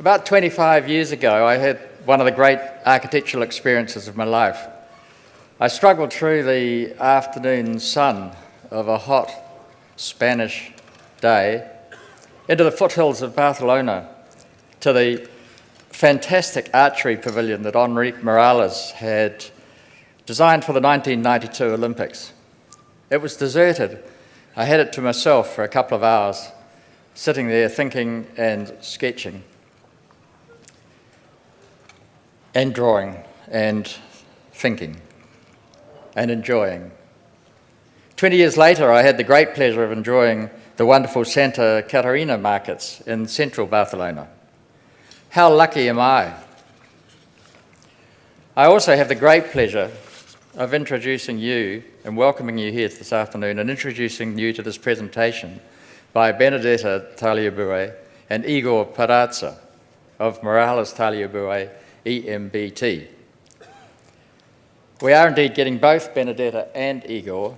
About 25 years ago, I had one of the great architectural experiences of my life. I struggled through the afternoon sun of a hot Spanish day into the foothills of Barcelona to the fantastic archery pavilion that Enrique Morales had designed for the 1992 Olympics. It was deserted. I had it to myself for a couple of hours, sitting there thinking and sketching and drawing and thinking and enjoying. 20 years later, I had the great pleasure of enjoying the wonderful Santa Catarina markets in central Barcelona. How lucky am I? I also have the great pleasure of introducing you and welcoming you here this afternoon and introducing you to this presentation by Benedetta Tagliabue and Igor Peraza of Morales Tagliabue EMBT. We are indeed getting both Benedetta and Igor,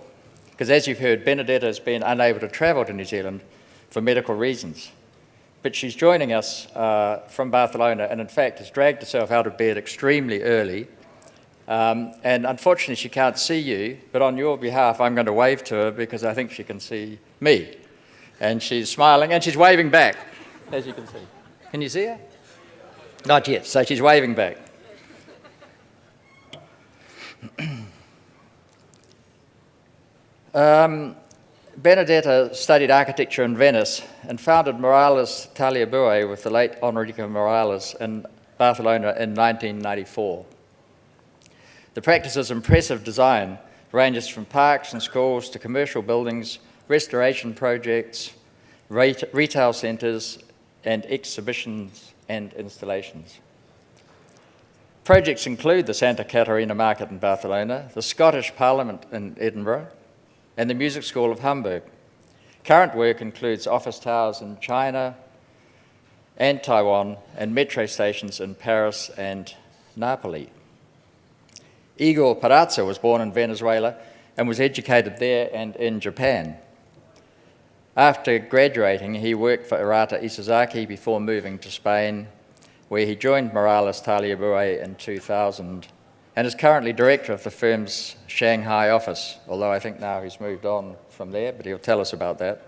because as you've heard, Benedetta has been unable to travel to New Zealand for medical reasons. But she's joining us from Barcelona and in fact has dragged herself out of bed extremely early. And unfortunately she can't see you, but on your behalf I'm going to wave to her because I think she can see me. And she's smiling and she's waving back, as you can see. Can you see her? Not yet, so she's waving back. Benedetta studied architecture in Venice and founded Morales Tagliabue with the late Enrique Morales in Barcelona in 1994. The practice's impressive design ranges from parks and schools to commercial buildings, restoration projects, retail centres, and exhibitions and installations. Projects include the Santa Catarina Market in Barcelona, the Scottish Parliament in Edinburgh, and the Music School of Hamburg. Current work includes office towers in China and Taiwan and metro stations in Paris and Napoli. Igor Peraza was born in Venezuela and was educated there and in Japan. After graduating, he worked for Arata Isozaki before moving to Spain, where he joined Morales Tagliabue in 2000 and is currently director of the firm's Shanghai office, although I think now he's moved on from there, but he'll tell us about that,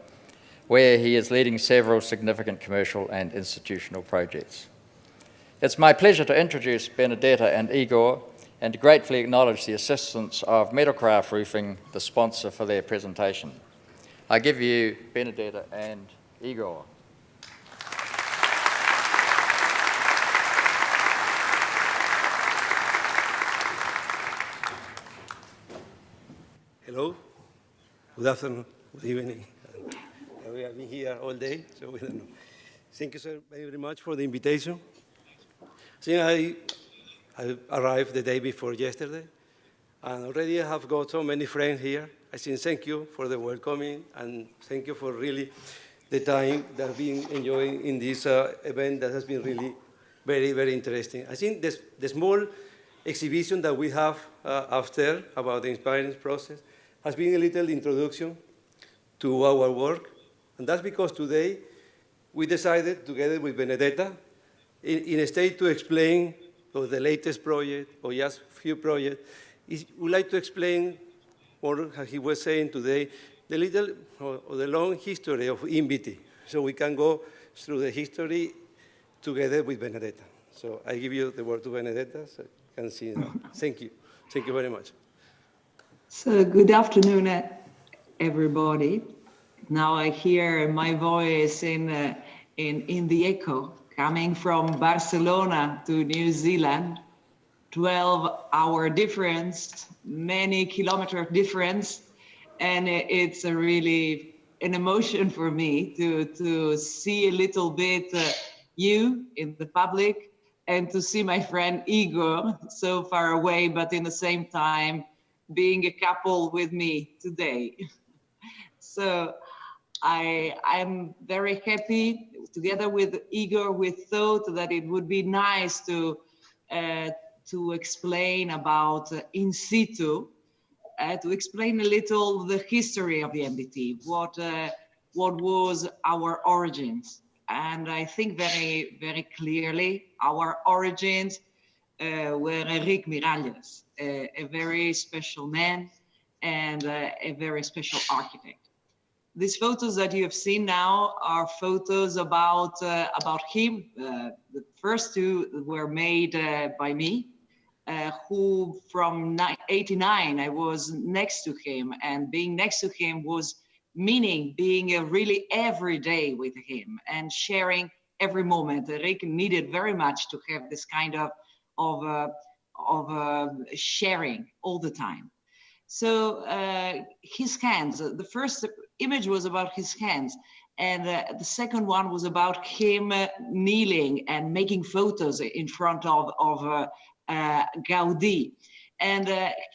where he is leading several significant commercial and institutional projects. It's my pleasure to introduce Benedetta and Igor and to gratefully acknowledge the assistance of Metalcraft Roofing, the sponsor for their presentation. I give you Benedetta and Igor. Hello, good afternoon, good evening. We have been here all day, so we don't know. Thank you so very much for the invitation. I arrived the day before yesterday, and already I have got so many friends here. I think thank you for the welcoming, and thank you for really the time that I've been enjoying in this event that has been really very, very interesting. I think the small exhibition that we have after about the inspiring process has been a little introduction to our work, and that's because today we decided, together with Benedetta, in a state to explain the latest project, or just a few projects, we'd like to explain, or as he was saying today, the little or the long history of MBT. So we can go through the history together with Benedetta. So I give you the word to Benedetta, so you can see now. Thank you. Thank you very much. So good afternoon, everybody. Now I hear my voice in the echo coming from Barcelona to New Zealand, 12-hour difference, many kilometer difference, and it's a really an emotion for me to see a little bit you in the public and to see my friend Igor so far away, but in the same time being a couple with me today. So I'm very happy. Together with Igor, we thought that it would be nice to explain about in situ, to explain a little the history of the MBT, what was our origins. and I think very, very clearly our origins were Enrique Miralles, a very special man and a very special architect. These photos that you have seen now are photos about him. The first two were made by me, who from 89, I was next to him, and being next to him was meaning being really every day with him and sharing every moment. Rick needed very much to have this kind of sharing all the time. So his hands, the first image was about his hands, and the second one was about him kneeling and making photos in front of Gaudí. And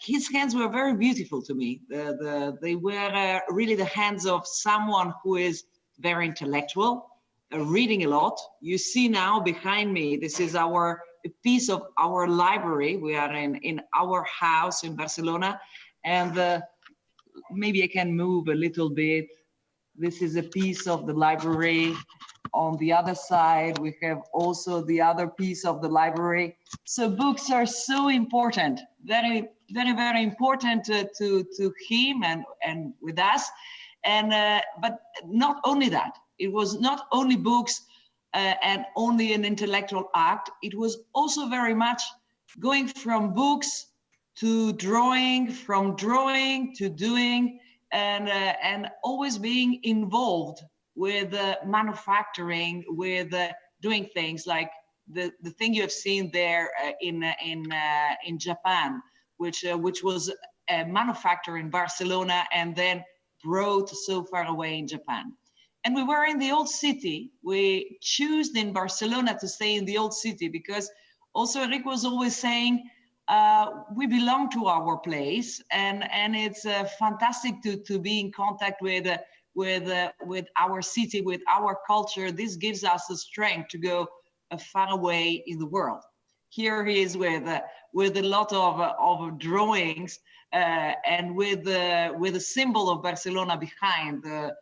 his hands were very beautiful to me. They were really the hands of someone who is very intellectual, reading a lot. You see now behind me, this is a piece of our library. We are in our house in Barcelona. And maybe I can move a little bit. This is a piece of the library. On the other side, we have also the other piece of the library. So books are so important, very, very, very important to him and with us. And but not only that, it was not only books and only an intellectual act. It was also very much going from books to drawing, from drawing to doing, and always being involved with manufacturing, with doing things like the thing you have seen there in Japan, which was a manufacturer in Barcelona and then brought so far away in Japan. And we were in the old city. We chose in Barcelona to stay in the old city because also Rick was always saying, we belong to our place, and it's fantastic to be in contact with our city, with our culture. This gives us the strength to go far away in the world. Here he is with a lot of drawings and with a symbol of Barcelona behind, the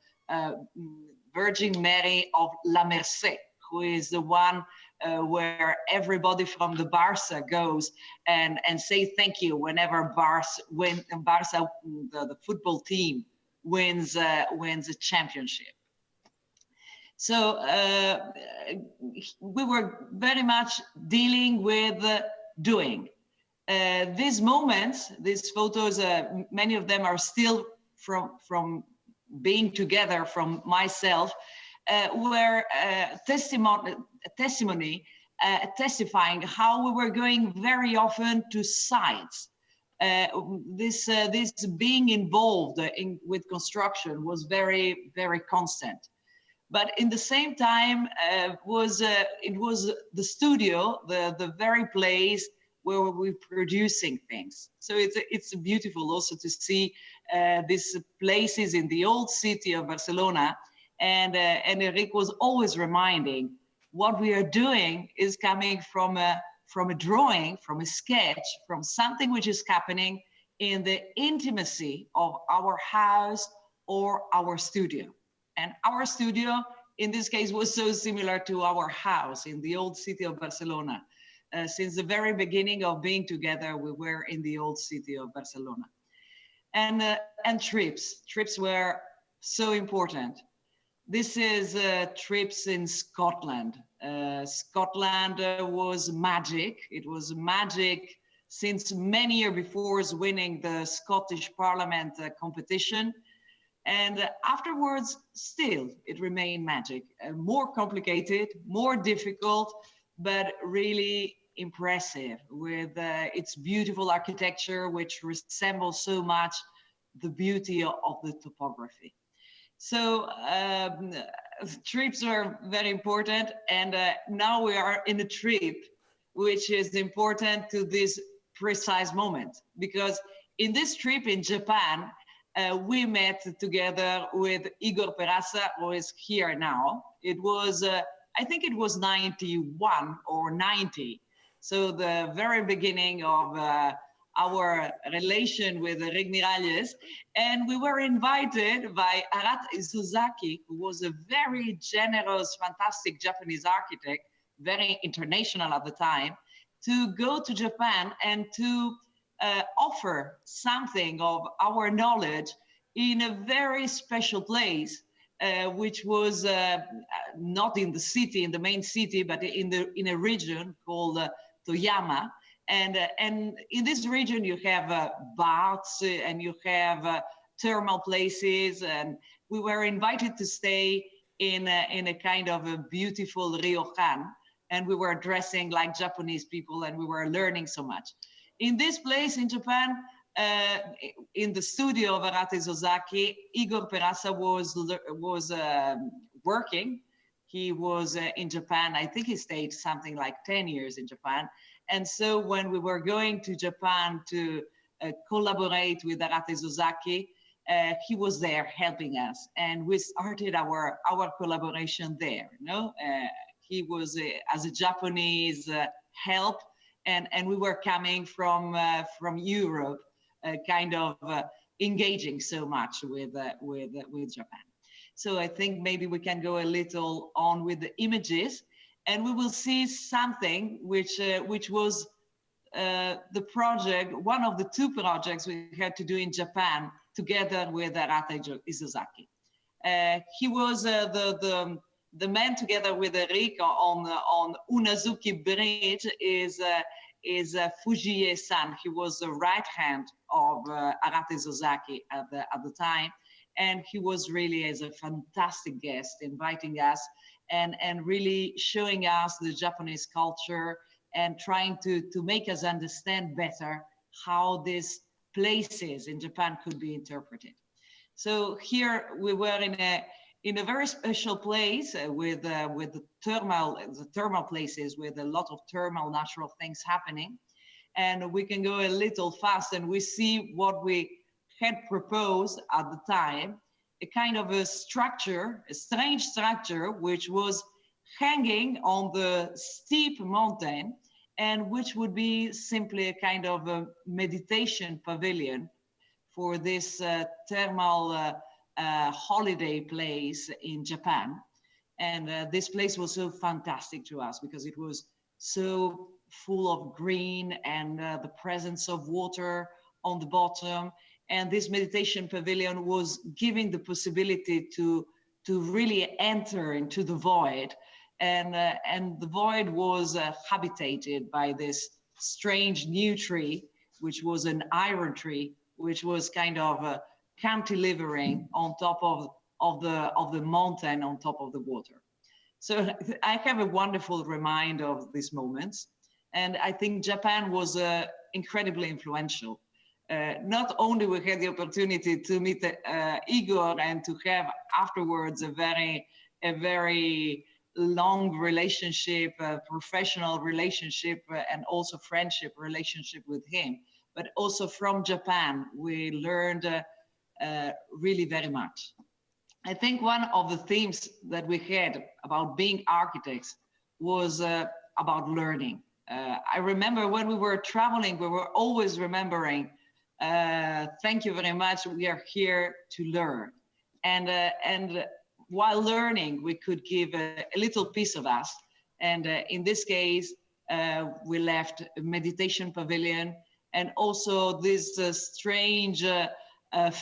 Virgin Mary of La Merced, who is the one where everybody from the Barca goes and say thank you whenever Barca, the football team, wins a championship. So we were very much dealing with doing. These moments, these photos, many of them are still from being together from myself, were testimony testifying how we were going very often to sites. This being involved with construction was very, very constant. But in the same time, it was the studio, the very place where we're producing things. So it's beautiful also to see these places in the old city of Barcelona. And Enrique was always reminding what we are doing is coming from a drawing, from a sketch, from something which is happening in the intimacy of our house or our studio. And our studio, in this case, was so similar to our house in the old city of Barcelona. Since the very beginning of being together, we were in the old city of Barcelona. And trips were so important. This is trips in Scotland. Scotland was magic. It was magic since many years before winning the Scottish Parliament competition. And afterwards, still, it remained magic. More complicated, more difficult, but really impressive with its beautiful architecture, which resembles so much the beauty of the topography. So trips are very important. And now we are in a trip, which is important to this precise moment, because in this trip in Japan, we met together with Igor Peraza, who is here now. It was, I think it was 91 or 90. So the very beginning of our relation with Rick Miralles, and we were invited by Arata Isozaki, who was a very generous, fantastic Japanese architect, very international at the time, to go to Japan and to offer something of our knowledge in a very special place, which was not in the city, in the main city, but in a region called Toyama. And in this region, you have baths and you have thermal places. And we were invited to stay in a kind of a beautiful ryokan. And we were dressing like Japanese people, and we were learning so much. In this place in Japan, in the studio of Arata Isozaki, Igor Peraza was working. He was in Japan. I think he stayed something like 10 years in Japan. And so when we were going to Japan to collaborate with Arata Isozaki, he was there helping us. And we started our collaboration there. You know? He was as a Japanese help, and we were coming from Europe, kind of engaging so much with Japan. So I think maybe we can go a little on with the images, and we will see something which was the project, one of the two projects we had to do in Japan together with Arata Isozaki. He was the man together with Rick on Unazuki Bridge is Fujie-san. He was the right hand of Arata Isozaki at the time. And he was really as a fantastic guest, inviting us and really showing us the Japanese culture and trying to make us understand better how these places in Japan could be interpreted. So here we were in a very special place with the thermal places with a lot of thermal natural things happening. And we can go a little fast and we see what we had proposed at the time, a kind of a structure, a strange structure, which was hanging on the steep mountain and which would be simply a kind of a meditation pavilion for this thermal holiday place in Japan. And this place was so fantastic to us because it was so full of green and the presence of water on the bottom. And this meditation pavilion was giving the possibility to really enter into the void. And the void was habitated by this strange new tree, which was an iron tree, which was kind of cantilevering on top of the mountain, on top of the water. So I have a wonderful reminder of these moments. And I think Japan was incredibly influential. Not only we had the opportunity to meet Igor and to have afterwards a very long relationship, professional relationship, and also friendship relationship with him, but also from Japan, we learned really very much. I think one of the themes that we had about being architects was about learning. I remember when we were traveling, we were always remembering, thank you very much, we are here to learn. And while learning, we could give a little piece of us. And in this case, we left a meditation pavilion and also this strange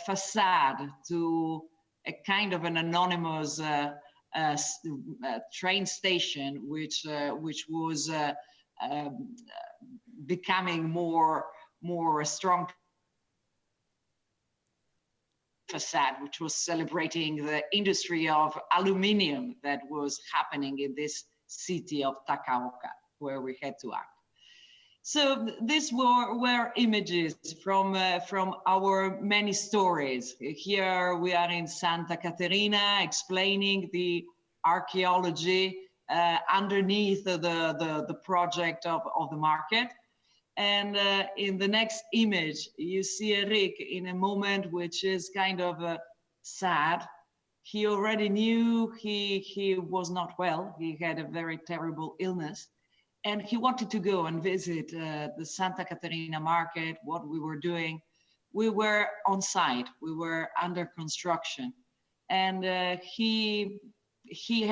facade to a kind of an anonymous train station, which was becoming more a strong facade, which was celebrating the industry of aluminium that was happening in this city of Takaoka, where we had to act. So these were images from our many stories. Here we are in Santa Caterina explaining the archaeology underneath the project of the market. And in the next image, you see Eric in a moment which is kind of sad. He already knew he was not well. He had a very terrible illness. and he wanted to go and visit the Santa Caterina market, what we were doing. We were on site, we were under construction, and he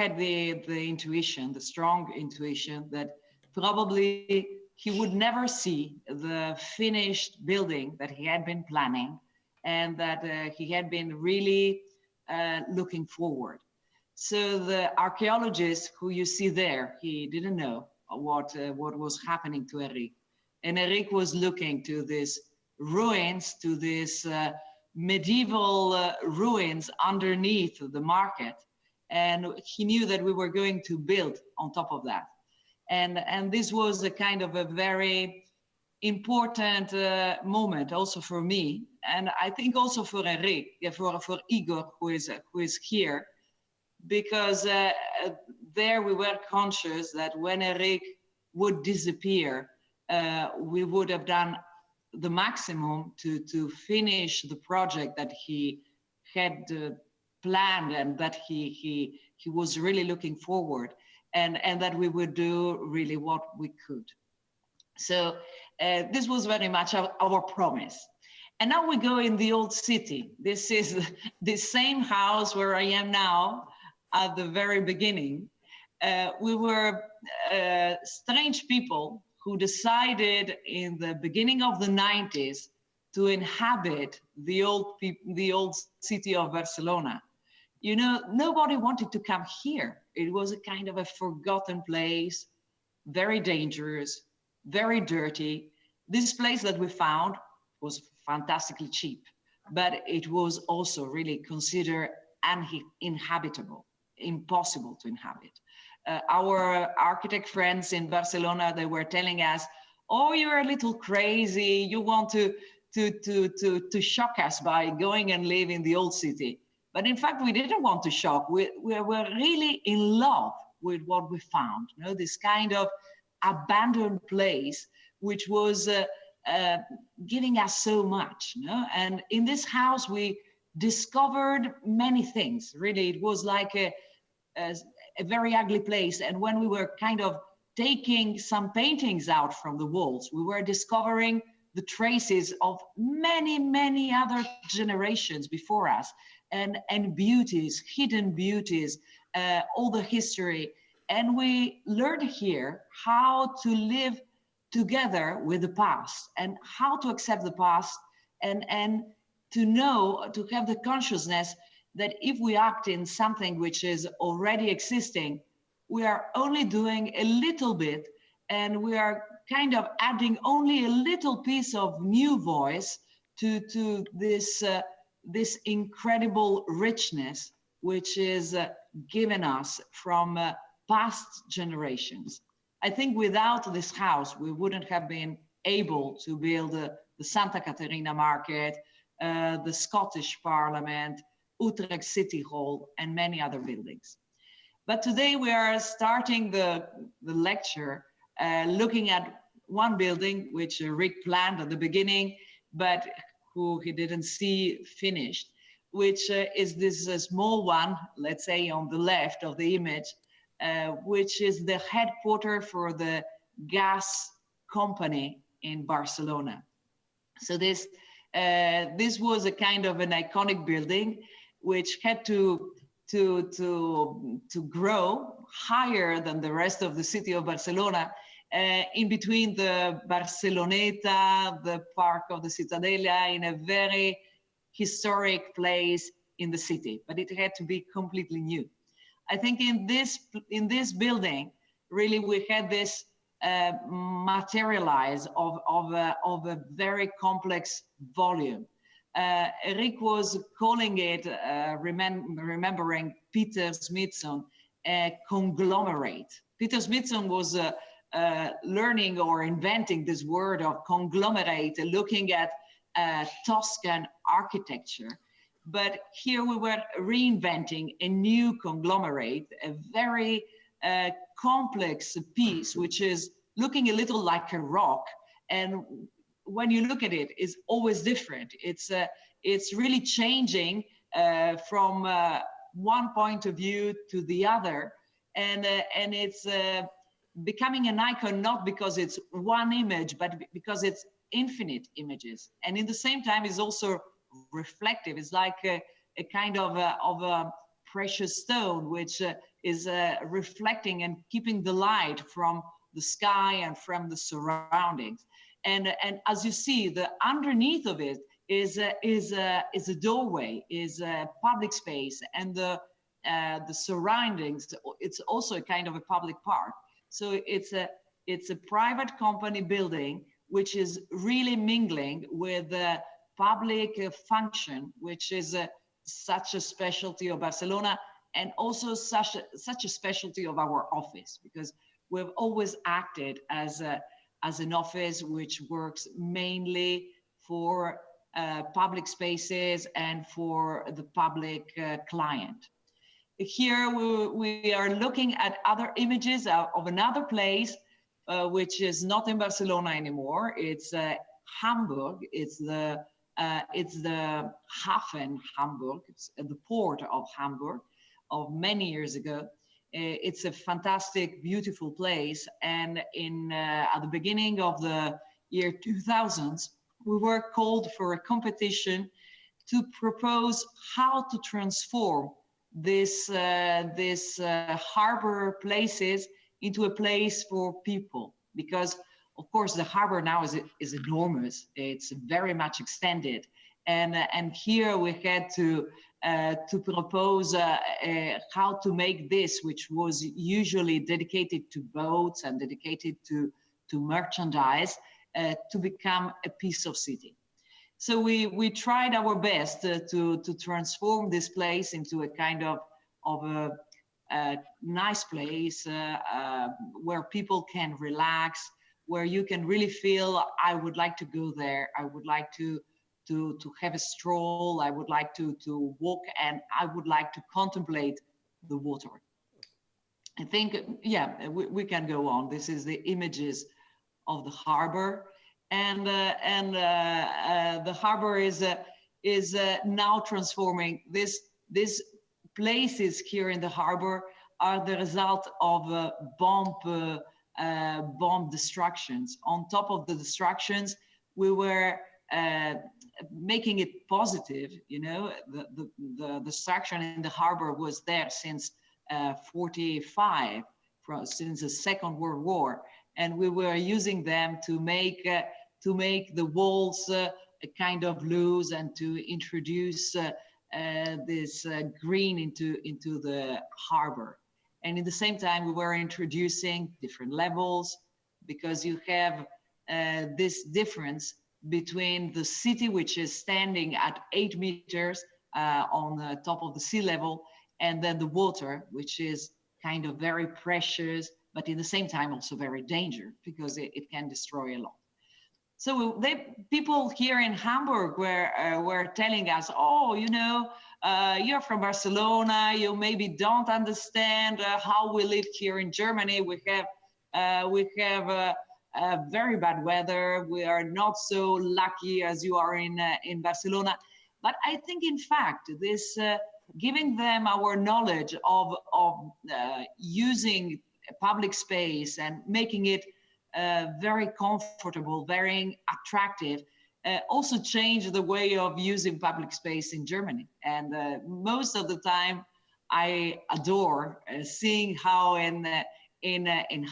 had the intuition, the strong intuition that probably he would never see the finished building that he had been planning, and that he had been really looking forward. So the archaeologist who you see there, he didn't know what was happening to Eric. And Eric was looking to these ruins, to these medieval ruins underneath the market. And he knew that we were going to build on top of that. And this was a kind of a very important moment also for me. And I think also for Eric, for Igor, who is here, because there we were conscious that when Eric would disappear, we would have done the maximum to finish the project that he had planned and that he was really looking forward, and that we would do really what we could. So this was very much our promise. And now we go in the old city. This is the same house where I am now at the very beginning. We were strange people who decided in the beginning of the 90s to inhabit the old city of Barcelona. You know, nobody wanted to come here. It was a kind of a forgotten place, very dangerous, very dirty. This place that we found was fantastically cheap, but it was also really considered uninhabitable, impossible to inhabit. Our architect friends in Barcelona, they were telling us, oh, you're a little crazy. You want to shock us by going and live in the old city. But in fact, we didn't want to shock. We were really in love with what we found. You know, this kind of abandoned place, which was giving us so much. You know? And in this house, we discovered many things. Really, it was like a very ugly place. And when we were kind of taking some paintings out from the walls, we were discovering the traces of many, many other generations before us, and beauties, hidden beauties, all the history. And we learned here how to live together with the past and how to accept the past, and to know, to have the consciousness that if we act in something which is already existing, we are only doing a little bit, and we are kind of adding only a little piece of new voice to this incredible richness which is given us from past generations. I think without this house, we wouldn't have been able to build the Santa Caterina market, the Scottish Parliament, Utrecht City Hall, and many other buildings. But today we are starting the lecture looking at one building which Rick planned at the beginning, but who he didn't see finished, which is this small one, let's say on the left of the image, which is the headquarters for the gas company in Barcelona. So this was a kind of an iconic building which had to grow higher than the rest of the city of Barcelona, in between the Barceloneta, the Park of the Ciutadella, in a very historic place in the city, but it had to be completely new. I think in this building, really we had this materialize of a very complex volume. Rick was calling it, remembering Peter Smithson, a conglomerate. Peter Smithson was learning or inventing this word of conglomerate, looking at Tuscan architecture. But here we were reinventing a new conglomerate, a very complex piece, which is looking a little like a rock. And when you look at it, it's always different. It's really changing from one point of view to the other. And becoming an icon, not because it's one image, but because it's infinite images. And in the same time, it's also reflective. It's like a kind of a precious stone, which is reflecting and keeping the light from the sky and from the surroundings. And as you see, the underneath of it is a doorway, is a public space, and the surroundings. It's also a kind of a public park. So it's a private company building which is really mingling with the public function, which is such a specialty of Barcelona, and also such a specialty of our office, because we've always acted as an office which works mainly for public spaces and for the public client. Here we are looking at other images of another place, which is not in Barcelona anymore. It's Hamburg. It's the Hafen Hamburg. It's the port of Hamburg of many years ago. It's a fantastic, beautiful place. And at the beginning of the year 2000s, we were called for a competition to propose how to transform this harbor places into a place for people, because of course the harbor now is enormous. It's very much extended, and here we had to propose how to make this, which was usually dedicated to boats and dedicated to merchandise, to become a piece of city. So we tried our best to transform this place into a kind of a nice place where people can relax, where you can really feel, I would like to go there, I would like to have a stroll, I would like to walk, and I would like to contemplate the water. I think, yeah, we can go on. This is the images of the harbor, and the harbor is now transforming. These places here in the harbor are the result of bomb destructions. On top of the destructions, we were making it positive. You know, the destruction in the harbor was there since 45, since the Second World War, and we were using them to make the walls kind of loose and to introduce this green into the harbor. And in the same time, we were introducing different levels, because you have this difference between the city, which is standing at 8 meters on the top of the sea level, and then the water, which is kind of very precious, but in the same time also very dangerous, because it can destroy a lot. So people here in Hamburg were telling us, oh, you know, you're from Barcelona, you maybe don't understand how we live here in Germany. We have very bad weather. We are not so lucky as you are in Barcelona. But I think, in fact, this giving them our knowledge of using public space and making it very comfortable, very attractive, also changed the way of using public space in Germany. And most of the time, I adore seeing how in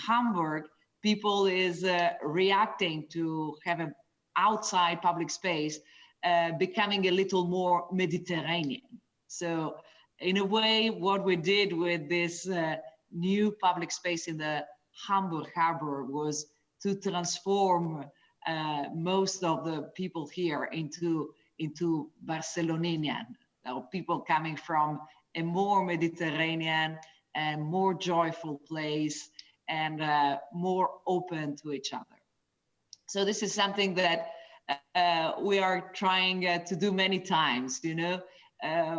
Hamburg, people is reacting to have an outside public space becoming a little more Mediterranean. So in a way, what we did with this new public space in the Hamburg harbor was to transform most of the people here into Barcelonian, people coming from a more Mediterranean and more joyful place, and more open to each other. So this is something that we are trying to do many times, you know.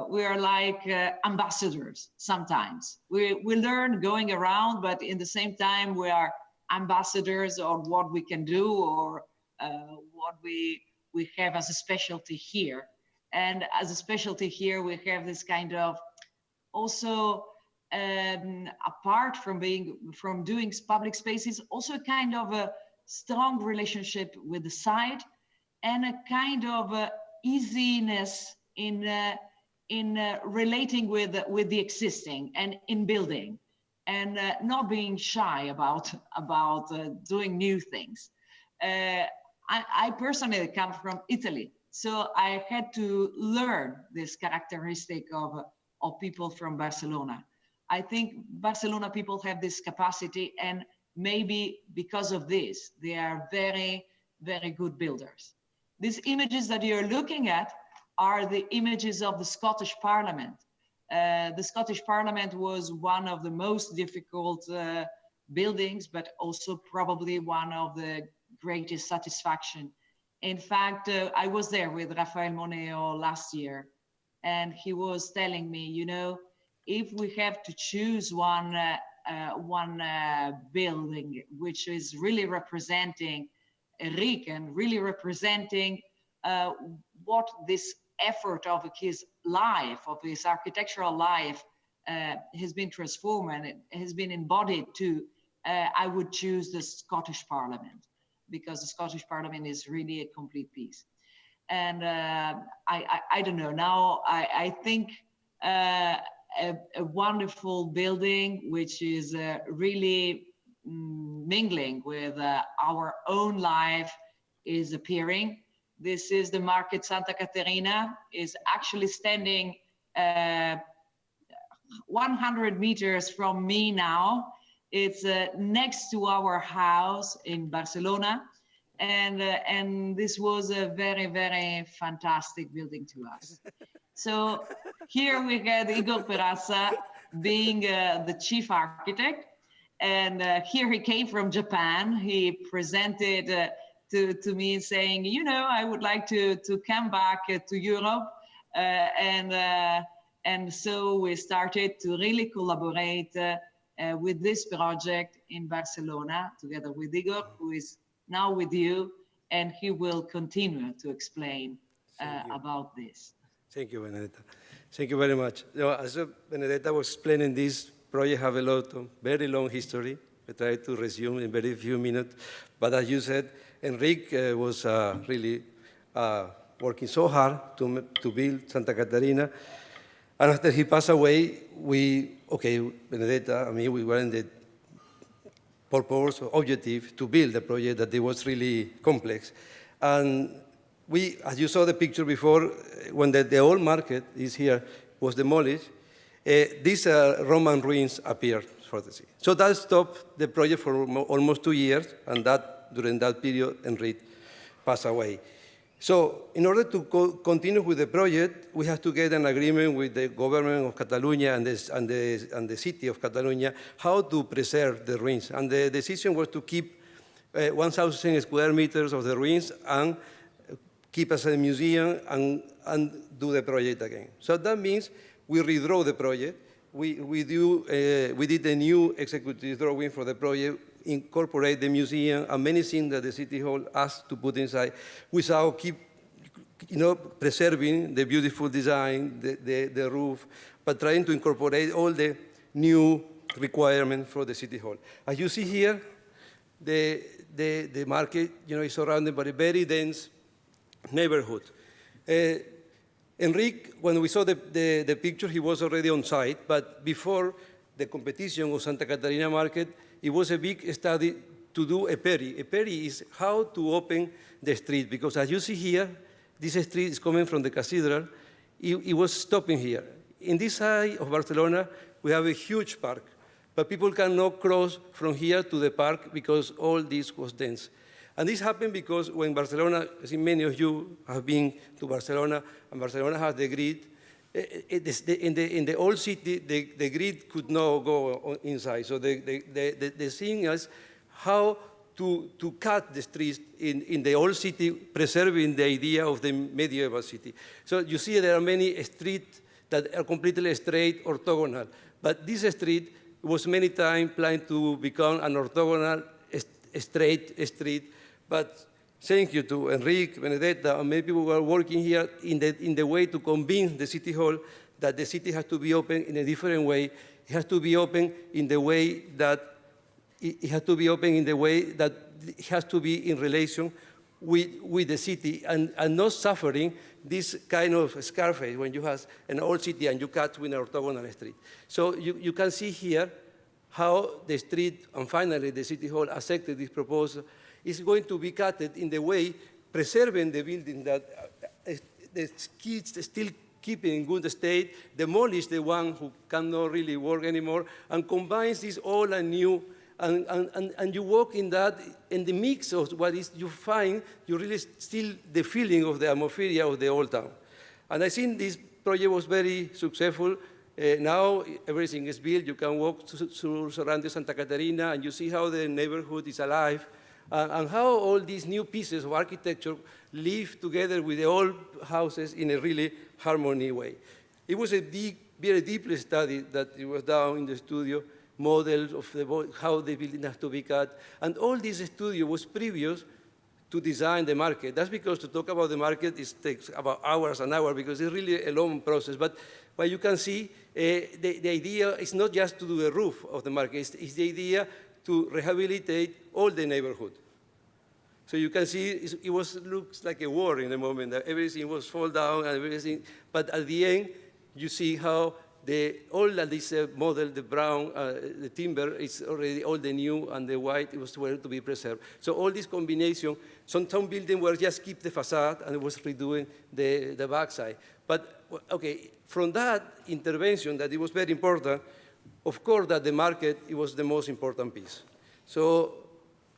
We are like ambassadors sometimes. We learn going around, but in the same time, we are ambassadors of what we can do, or what we have as a specialty here. And as a specialty here, we have this kind of also apart from doing public spaces, also a kind of a strong relationship with the site and a kind of easiness in relating with the existing and in building, and not being shy about doing new things. I personally come from Italy, so I had to learn this characteristic of people from Barcelona. I think Barcelona people have this capacity, and maybe because of this, they are very, very good builders. These images that you're looking at are the images of the Scottish Parliament. The Scottish Parliament was one of the most difficult buildings, but also probably one of the greatest satisfaction. In fact, I was there with Rafael Moneo last year, and he was telling me, you know, if we have to choose one building which is really representing Enrique and really representing what this effort of his life, of his architectural life, has been transformed and it has been embodied to, I would choose the Scottish Parliament, because the Scottish Parliament is really a complete piece. And I don't know, now I think a wonderful building which is really mingling with our own life is appearing. This is the Market Santa Caterina, is actually standing 100 meters from me now. It's next to our house in Barcelona. And this was a very, very fantastic building to us. So here we had Igor Peraza being the chief architect. And here he came from Japan. He presented to me saying, you know, I would like to come back to Europe. And so we started to really collaborate with this project in Barcelona, together with Igor, who is now with you, and he will continue to explain about this. Thank you, Benedetta. Thank you very much. You know, as Benedetta was explaining, this project have a lot of very long history. I try to resume in very few minutes. But as you said, Enrique was really working so hard to build Santa Caterina. And after he passed away, Benedetta, I mean, we were in the purpose or objective to build a project that it was really complex. And we, as you saw the picture before, when the old market is here, was demolished, these Roman ruins appeared for the sea. So that stopped the project for almost 2 years, and during that period, Enrique passed away. So in order to continue with the project, we have to get an agreement with the government of Catalonia and the city of Catalonia how to preserve the ruins. And the decision was to keep 1,000 square meters of the ruins and keep as a museum and do the project again. So that means we redraw the project. We did a new executive drawing for the project, incorporate the museum and many things that the City Hall asked to put inside, without preserving the beautiful design, the roof, but trying to incorporate all the new requirements for the City Hall. As you see here, the market, is surrounded by a very dense neighborhood. Enrique, when we saw the picture, he was already on site, but before the competition of Santa Caterina Market, it was a big study to do a peri. A peri is how to open the street, because as you see here, this street is coming from the cathedral. It was stopping here. In this side of Barcelona, we have a huge park, but people cannot cross from here to the park because all this was dense. And this happened because when Barcelona, I think many of you have been to Barcelona, and Barcelona has the grid. In the old city, the grid could not go inside. So the thing is how to cut the streets in the old city, preserving the idea of the medieval city. So you see there are many streets that are completely straight, orthogonal. But this street was many times planned to become an orthogonal, straight street. But thank you to Enrique, Benedetta, and many people who are working here in the way to convince the City Hall that the city has to be open in a different way, it has to be open in the way that it has to be open in the way that it has to be in relation with the city and not suffering this kind of Scarface when you have an old city and you cut with an orthogonal street. So you can see here how the street and finally the city hall accepted this proposal is going to be cut in the way preserving the building that the kids still keep in good state, demolish the one who cannot really work anymore, and combines this old and new. And you walk in that, in the mix of what is you find, you really still the feeling of the atmosphere of the old town. And I think this project was very successful. Now everything is built. You can walk through surrounding Santa Catarina, and you see how the neighborhood is alive, and how all these new pieces of architecture live together with the old houses in a really harmony way. It was a deep, very deeply studied that it was done in the studio, models of how the building has to be cut. And all this studio was previous to design the market. That's because to talk about the market, it takes about hours and hours because it's really a long process. But you can see, the idea is not just to do the roof of the market, it's the idea to rehabilitate all the neighborhood. So you can see it looks like a war in the moment, that everything was fall down and everything. But at the end, you see how all of this model, the brown, the timber, is already all the new, and the white, it was well to be preserved. So all this combination, some buildings were just keep the facade and it was redoing the backside. But, okay, from that intervention, that it was very important, of course, that the market, it was the most important piece. So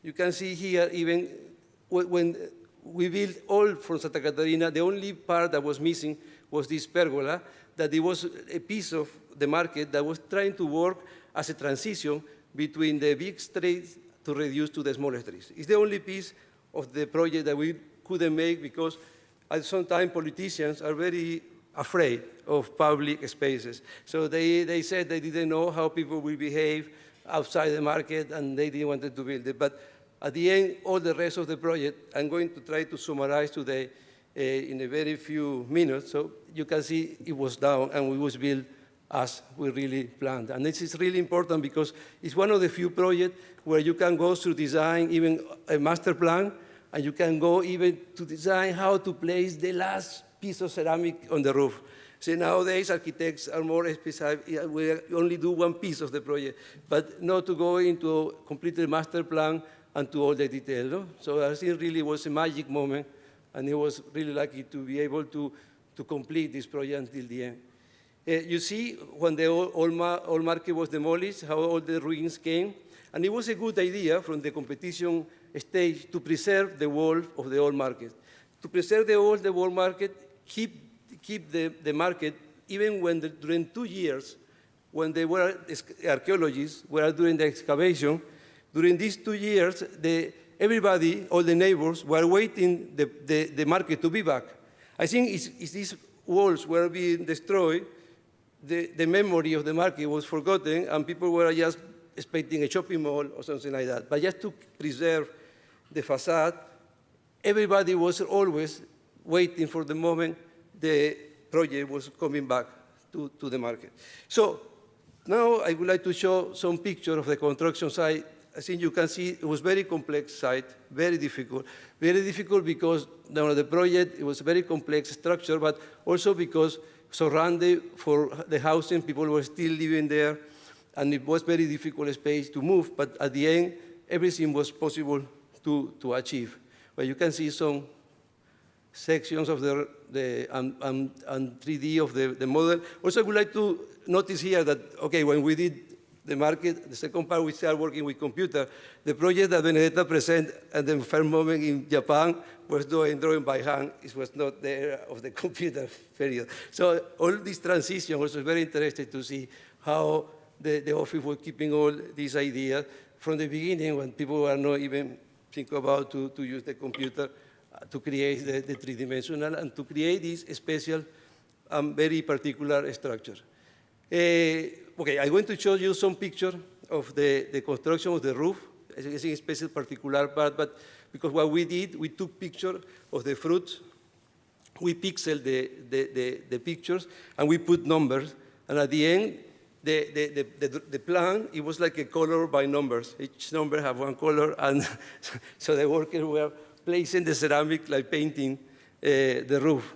you can see here, even when we built all from Santa Catarina, the only part that was missing was this pergola, that it was a piece of the market that was trying to work as a transition between the big streets to reduce to the smaller streets. It's the only piece of the project that we couldn't make because at some time politicians are very afraid of public spaces. So they said they didn't know how people will behave outside the market and they didn't want to build it. But at the end, all the rest of the project, I'm going to try to summarize today in a very few minutes. So you can see it was done and it was built as we really planned. And this is really important because it's one of the few projects where you can go through design, even a master plan, and you can go even to design how to place the last piece of ceramic on the roof. So nowadays, architects are more specific. We only do one piece of the project, but not to go into a complete master plan and to all the details. No? So I think really was a magic moment, and it was really lucky to be able to complete this project until the end. You see, when the old market was demolished, how all the ruins came, and it was a good idea from the competition stage to preserve the wall of the old market. To preserve the old market, keep the market, even when during 2 years, when they were archaeologists were doing the excavation, during these 2 years, everybody, all the neighbors, were waiting the market to be back. I think if these walls were being destroyed, the memory of the market was forgotten, and people were just expecting a shopping mall or something like that. But just to preserve the facade, everybody was always waiting for the moment the project was coming back to the market. So now I would like to show some pictures of the construction site. I think you can see it was a very complex site, very difficult because the project, it was a very complex structure, but also because surrounded for the housing, people were still living there, and it was very difficult space to move, but at the end, everything was possible to achieve. But you can see some sections of the 3D of the model. Also, I would like to notice here that, okay, when we did the market, the second part, we started working with computer. The project that Benedetta presented at the first moment in Japan was drawing by hand. It was not the era of the computer period. So all this transition was very interesting to see how the office was keeping all these ideas from the beginning when people were not even thinking about to use the computer to create the three-dimensional and to create this special very particular structure. Okay, I'm going to show you some pictures of the construction of the roof. I think it's a special particular part, but because what we did, we took pictures of the fruits, we pixeled the pictures, and we put numbers, and at the end, the plan, it was like a color by numbers. Each number had one color, and so the workers were placing the ceramic, like painting the roof.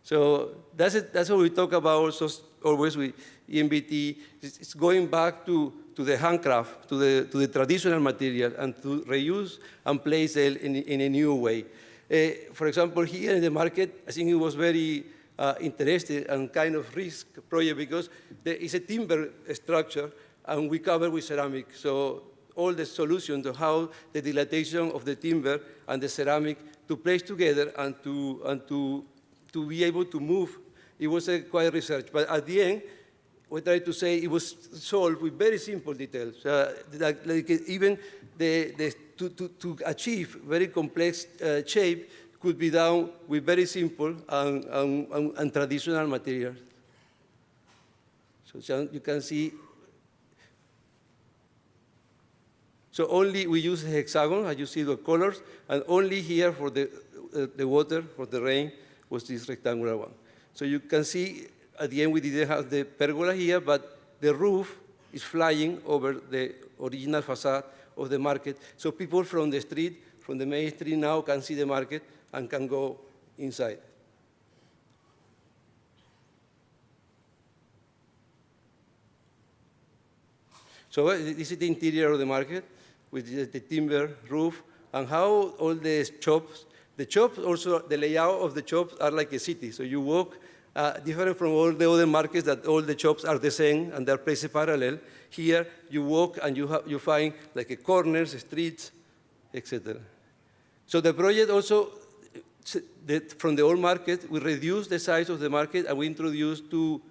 So that's it. That's what we talk about also always with EMBT. It's going back to the handcraft, to the traditional material, and to reuse and place it in a new way. For example, here in the market, I think it was very interesting and kind of risk project because there is a timber structure and we cover with ceramic. So all the solution to how the dilatation of the timber and the ceramic to place together and to be able to move, it was a quite research. But at the end, we tried to say it was solved with very simple details. Like even to achieve very complex shape could be done with very simple and traditional materials. So you can see. So only we use a hexagon, as you see the colors, and only here for the water, for the rain, was this rectangular one. So you can see at the end we didn't have the pergola here, but the roof is flying over the original facade of the market. So people from the street, from the main street now can see the market and can go inside. So this is the interior of the market with the timber roof and how all the shops also, the layout of the shops are like a city. So you walk, different from all the other markets that all the shops are the same and they're placed parallel. Here you walk and you find like a corners, streets, etc. So the project also, from the old market, we reduced the size of the market and we introduced 2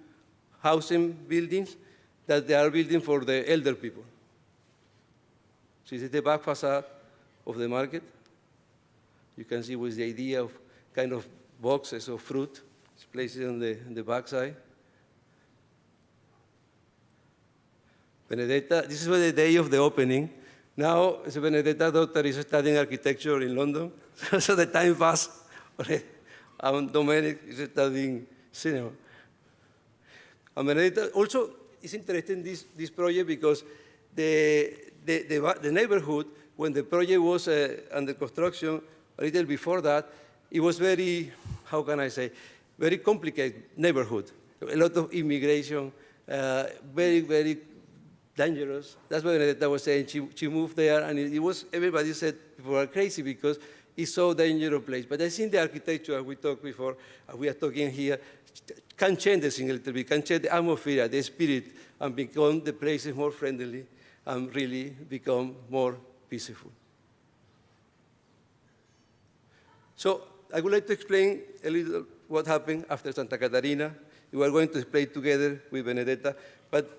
housing buildings that they are building for the elder people. So this is the back facade of the market. You can see with the idea of kind of boxes of fruit. It's placed on the back side. Benedetta, this is the day of the opening. Now, Benedetta daughter is studying architecture in London. So the time passed. And Dominic is studying cinema. And Benedetta also is interested in this project because the neighborhood, when the project was under construction, a little before that, it was very, how can I say, very complicated neighborhood. A lot of immigration, very, very dangerous. That's what Benedetta was saying. She moved there, and it was, everybody said people are crazy because it's so dangerous place. But I think the architecture, we talked before, we are talking here, can change the thing a little bit, can change the atmosphere, the spirit, and become the places more friendly and really become more peaceful. So I would like to explain a little what happened after Santa Catarina. We are going to explain together with Benedetta, but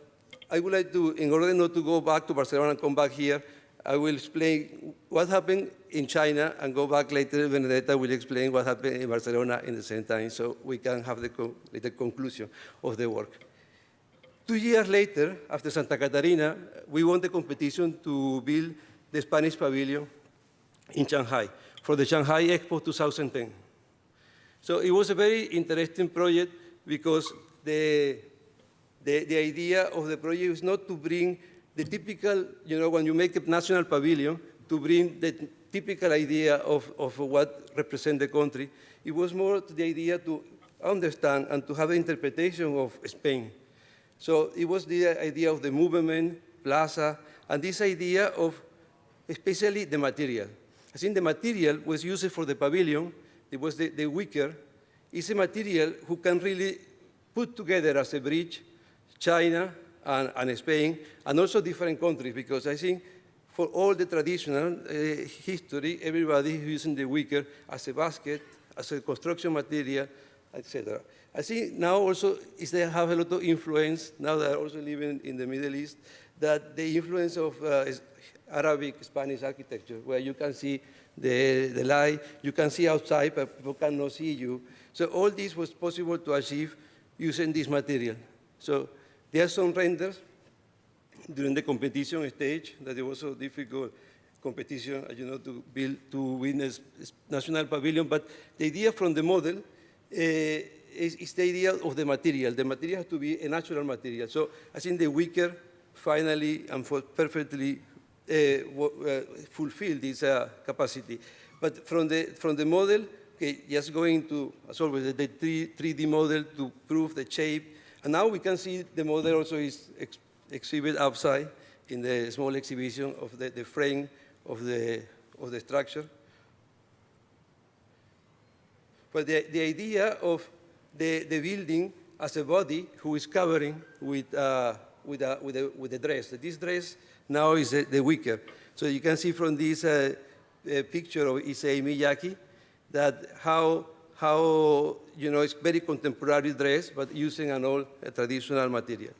I would like to, in order not to go back to Barcelona and come back here, I will explain what happened in China and go back later. Benedetta will explain what happened in Barcelona in the same time, so we can have the conclusion of the work. 2 years later, after Santa Catarina, we won the competition to build the Spanish pavilion in Shanghai for the Shanghai Expo 2010. So it was a very interesting project because the idea of the project is not to bring the typical, when you make a national pavilion, to bring the typical idea of what represents the country. It was more the idea to understand and to have an interpretation of Spain. So it was the idea of the movement, plaza, and this idea of especially the material. I think the material was used for the pavilion. It was the wicker. It's a material who can really put together as a bridge China and Spain, and also different countries, because I think for all the traditional history, everybody is using the wicker as a basket, as a construction material, etc. I think now also they have a lot of influence, now they are also living in the Middle East, that the influence of Arabic, Spanish architecture, where you can see the light, you can see outside, but people cannot see you. So all this was possible to achieve using this material. So there are some renders during the competition stage that it was a difficult competition, to build, to win a national pavilion. But the idea from the model, is the idea of the material. The material has to be a natural material. So I think the wicker finally and perfectly fulfill this capacity. But from the model, okay, just going to, as always, the 3D model to prove the shape. And now we can see the model also is exhibited outside in the small exhibition of the frame of the structure. But the idea of the building as a body who is covering with a dress. This dress now is the wicker. So you can see from this picture of Issei Miyake that how it's very contemporary dress, but using an old traditional material.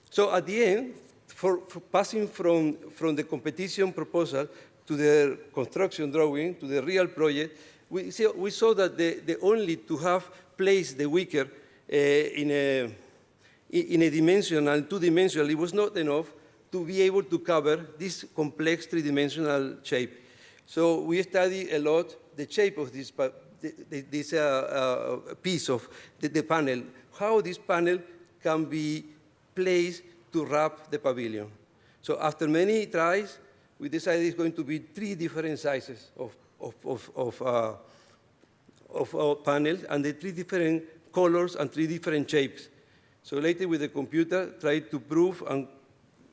So at the end, for passing from the competition proposal to the construction drawing, to the real project, we saw that the only to have placed the wicker in a dimensional, two-dimensional, it was not enough to be able to cover this complex three-dimensional shape. So we studied a lot the shape of this piece of the panel, how this panel can be placed to wrap the pavilion. So after many tries, we decided it's going to be 3 different sizes of panels, and the 3 different colors and 3 different shapes. So later with the computer, tried to prove and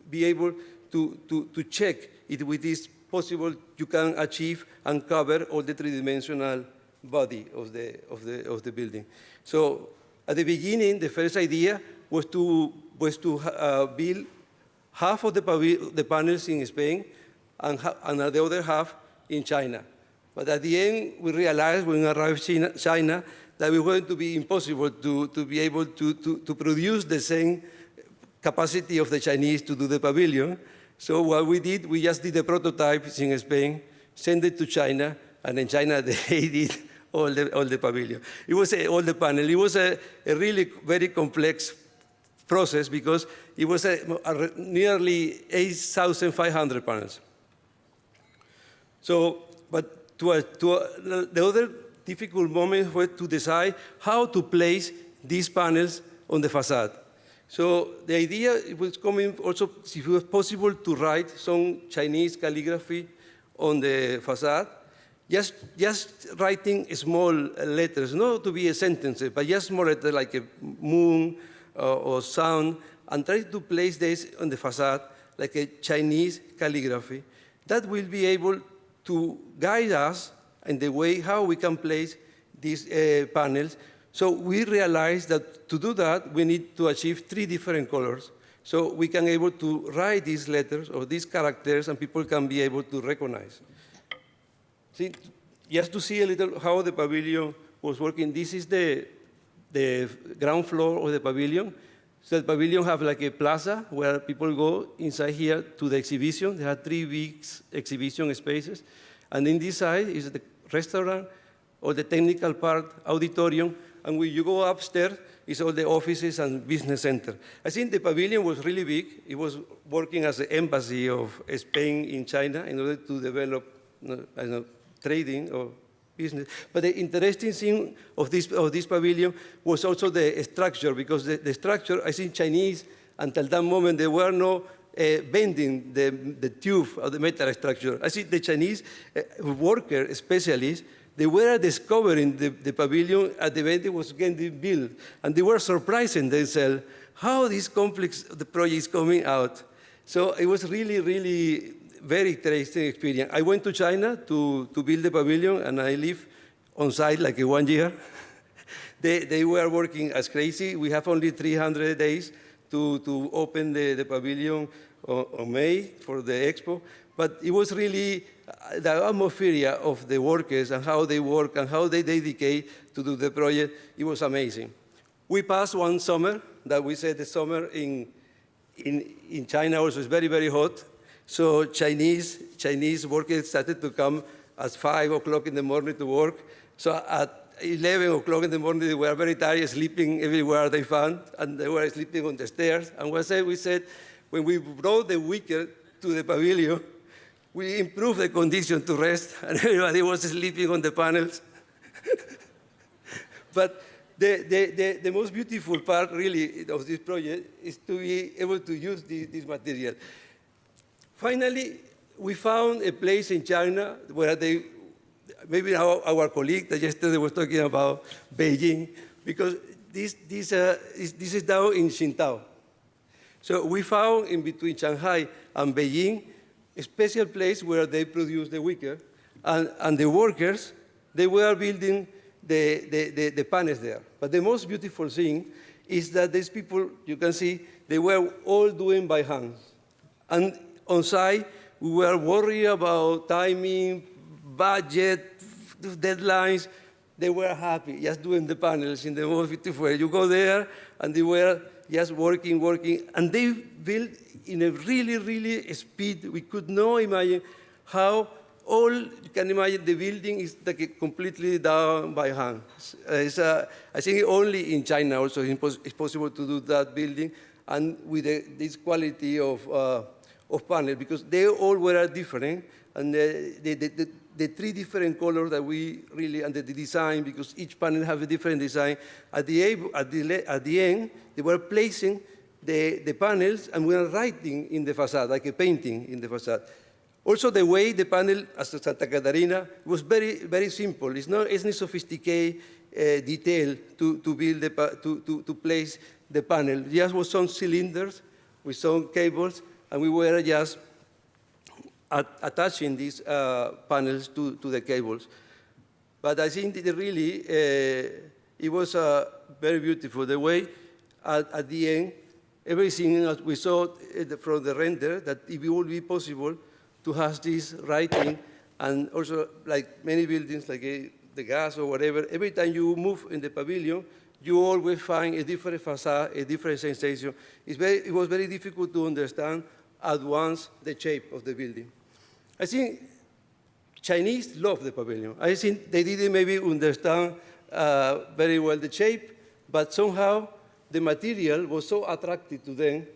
be able to check it with this possible you can achieve and cover all the 3-dimensional body of the building. So at the beginning, the first idea was to build half of the panels in Spain and the other half in China. But at the end, we realized when we arrived in China that it was going to be impossible to be able to produce the same capacity of the Chinese to do the pavilion. So what we did, we just did the prototypes in Spain, sent it to China, and in China they did all the pavilion. It was all the panel. It was a really very complex process because it was nearly 8,500 panels. So, but the other difficult moment was to decide how to place these panels on the facade. So the idea was coming also if it was possible to write some Chinese calligraphy on the facade, just writing small letters, not to be a sentence, but just small letters like a moon or sun, and try to place this on the facade like a Chinese calligraphy. That will be able to guide us in the way how we can place these panels. So we realized that to do that, we need to achieve 3 different colors. So we can able to write these letters or these characters and people can be able to recognize. See, just to see a little how the pavilion was working, this is the ground floor of the pavilion. So the pavilion have like a plaza where people go inside here to the exhibition. They have 3 big exhibition spaces. And in this side is the restaurant or the technical part, auditorium. And when you go upstairs, it's all the offices and business center. I think the pavilion was really big. It was working as the embassy of Spain in China in order to develop trading or business. But the interesting thing of this pavilion was also the structure, because the structure, I think Chinese, until that moment, they were not bending the tube of the metal structure. I think the Chinese worker specialists, they were discovering the pavilion at the event it was getting built, and they were surprising themselves how this complex the project is coming out. So it was really, really very interesting experience. I went to China to build the pavilion, and I lived on site like 1 year. They were working as crazy. We have only 300 days to open the pavilion on May for the expo. But it was really the atmosphere of the workers and how they work and how they dedicate to do the project. It was amazing. We passed one summer that we said the summer in China also is very, very hot. So Chinese workers started to come at 5 o'clock in the morning to work. So at 11 o'clock in the morning, they were very tired, sleeping everywhere they found, and they were sleeping on the stairs. And we said, when we brought the wicker to the pavilion, we improved the condition to rest, and everybody was sleeping on the panels. But The most beautiful part, really, of this project is to be able to use this material. Finally, we found a place in China where maybe our colleague that yesterday was talking about Beijing, because this is down in Xintao. So we found in between Shanghai and Beijing a special place where they produce the wicker, and the workers, they were building the panels there. But the most beautiful thing is that these people, you can see, they were all doing by hand. And on site, we were worried about timing, budget, deadlines. They were happy just doing the panels in the most beautiful way. You go there, and they were just working, and they built in a really, really speed. We could not imagine how you can imagine the building is like completely done by hand. I think only in China also it's possible to do that building, and with this quality of panel, because they all were different, and the three different colors that we really, and the design, because each panel has a different design. At the end, they were placing the panels, and we were writing in the facade, like a painting in the facade. Also, the way the panel, as Santa Catarina, was very, very simple. It's not sophisticated detail to build to place the panel. Just was some cylinders with some cables, and we were just attaching these panels to the cables. But I think that really, it was very beautiful. The way at the end, everything that we saw from the render, that it would be possible to have this writing, and also like many buildings, like the gas or whatever, every time you move in the pavilion, you always find a different facade, a different sensation. It was very difficult to understand at once the shape of the building. I think Chinese love the pavilion. I think they didn't maybe understand very well the shape, but somehow the material was so attractive to them,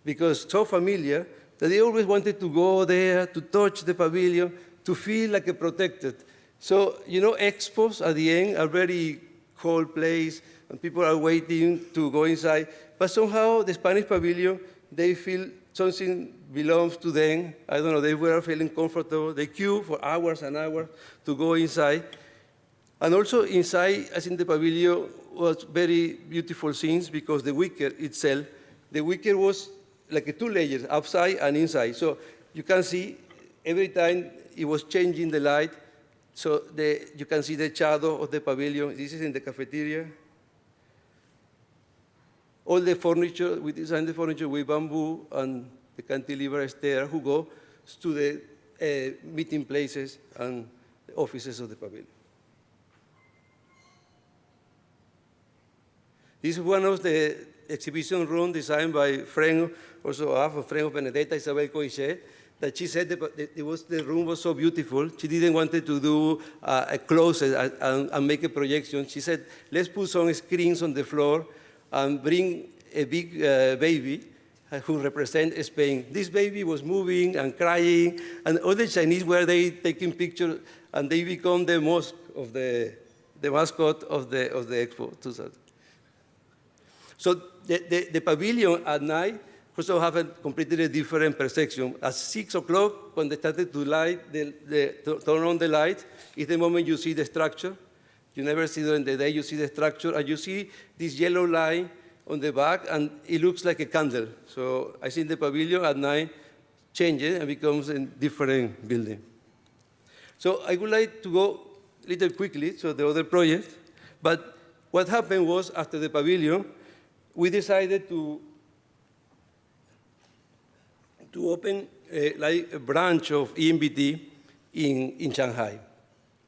because so familiar, that they always wanted to go there, to touch the pavilion, to feel like a protected. So, you know, expos at the end are very cold place, and people are waiting to go inside. But somehow the Spanish pavilion, they feel something belongs to them. I don't know, they were feeling comfortable. They queue for hours and hours to go inside. And also inside, I think the pavilion was very beautiful scenes, because the wicker itself, the wicker was like two layers, outside and inside. So you can see every time it was changing the light, so you can see the shadow of the pavilion. This is in the cafeteria. All the furniture, we designed the furniture with bamboo and the cantilever stair who go to the meeting places and the offices of the pavilion. This is one of the exhibition room designed by friend, also a friend of Benedetta, Isabel Coixet, that she said the room was so beautiful. She didn't want to do a closet and make a projection. She said, let's put some screens on the floor and bring a big baby who represents Spain. This baby was moving and crying, and all the Chinese were they taking pictures, and they become the mosque of the mascot of the Expo 2000. So the pavilion at night also have a completely different perception. At 6 o'clock, when they started to turn on the light, is the moment you see the structure. You never see during the day, you see the structure, and you see this yellow line on the back, and it looks like a candle. So I think the pavilion at night changes and becomes a different building. So I would like to go a little quickly to the other project, but what happened was, after the pavilion, we decided to open like a branch of EMBT in Shanghai.